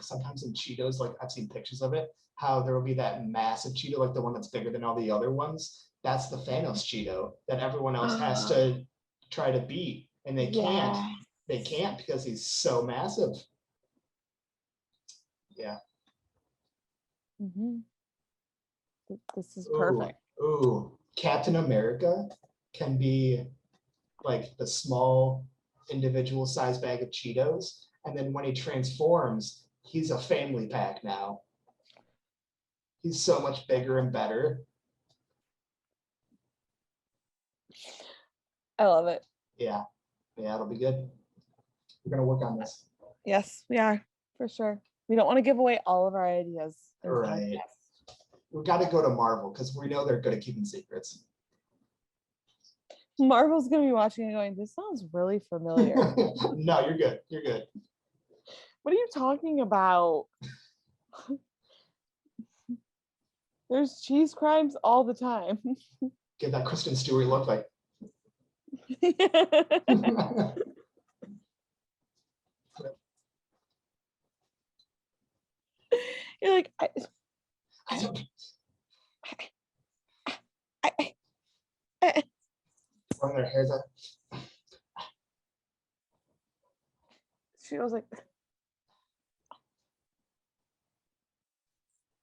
Speaker 1: sometimes in Cheetos, like I've seen pictures of it, how there will be that massive Cheeto, like the one that's bigger than all the other ones. That's the Thanos Cheeto that everyone else has to try to beat. And they can't. They can't because he's so massive. Yeah.
Speaker 2: Mm-hmm. This is perfect.
Speaker 1: Ooh, Captain America can be like the small individual size bag of Cheetos. And then when he transforms, he's a family pack now. He's so much bigger and better.
Speaker 2: I love it.
Speaker 1: Yeah. Yeah, it'll be good. We're going to work on this.
Speaker 2: Yes, we are, for sure. We don't want to give away all of our ideas.
Speaker 1: Right. We've got to go to Marvel because we know they're good at keeping secrets.
Speaker 2: Marvel's going to be watching and going, this sounds really familiar.
Speaker 1: No, you're good. You're good.
Speaker 2: What are you talking about? There's cheese crimes all the time.
Speaker 1: Give that Kristen Stewart look like.
Speaker 2: You're like,
Speaker 1: Throwing their hairs up.
Speaker 2: She was like,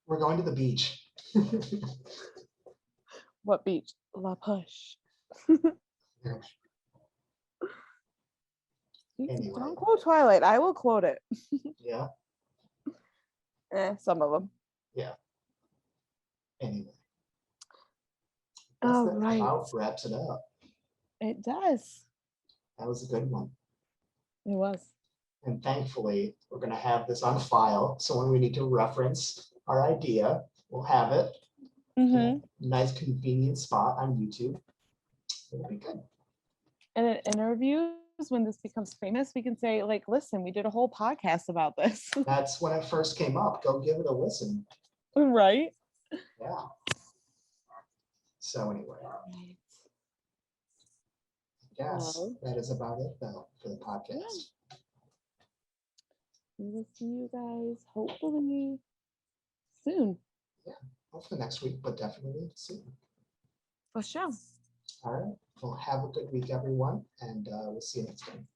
Speaker 1: we're going to the beach.
Speaker 2: What beach? La Push.
Speaker 1: Anyway.
Speaker 2: Don't quote Twilight. I will quote it.
Speaker 1: Yeah.
Speaker 2: Some of them.
Speaker 1: Yeah. Anyway.
Speaker 2: All right.
Speaker 1: About wraps it up.
Speaker 2: It does.
Speaker 1: That was a good one.
Speaker 2: It was.
Speaker 1: And thankfully, we're going to have this on file. So when we need to reference our idea, we'll have it.
Speaker 2: Mm-hmm.
Speaker 1: Nice convenient spot on YouTube. It'll be good.
Speaker 2: And in interviews, when this becomes famous, we can say, like, listen, we did a whole podcast about this.
Speaker 1: That's when it first came up. Go give it a listen.
Speaker 2: Right?
Speaker 1: Yeah. So anyway,
Speaker 2: Right.
Speaker 1: yes,
Speaker 2: Well,
Speaker 1: that is about it though for the podcast.
Speaker 2: we will see you guys hopefully soon.
Speaker 1: Yeah, hopefully next week, but definitely soon.
Speaker 2: For sure.
Speaker 1: All right. Well, have a good week, everyone, and we'll see you next time.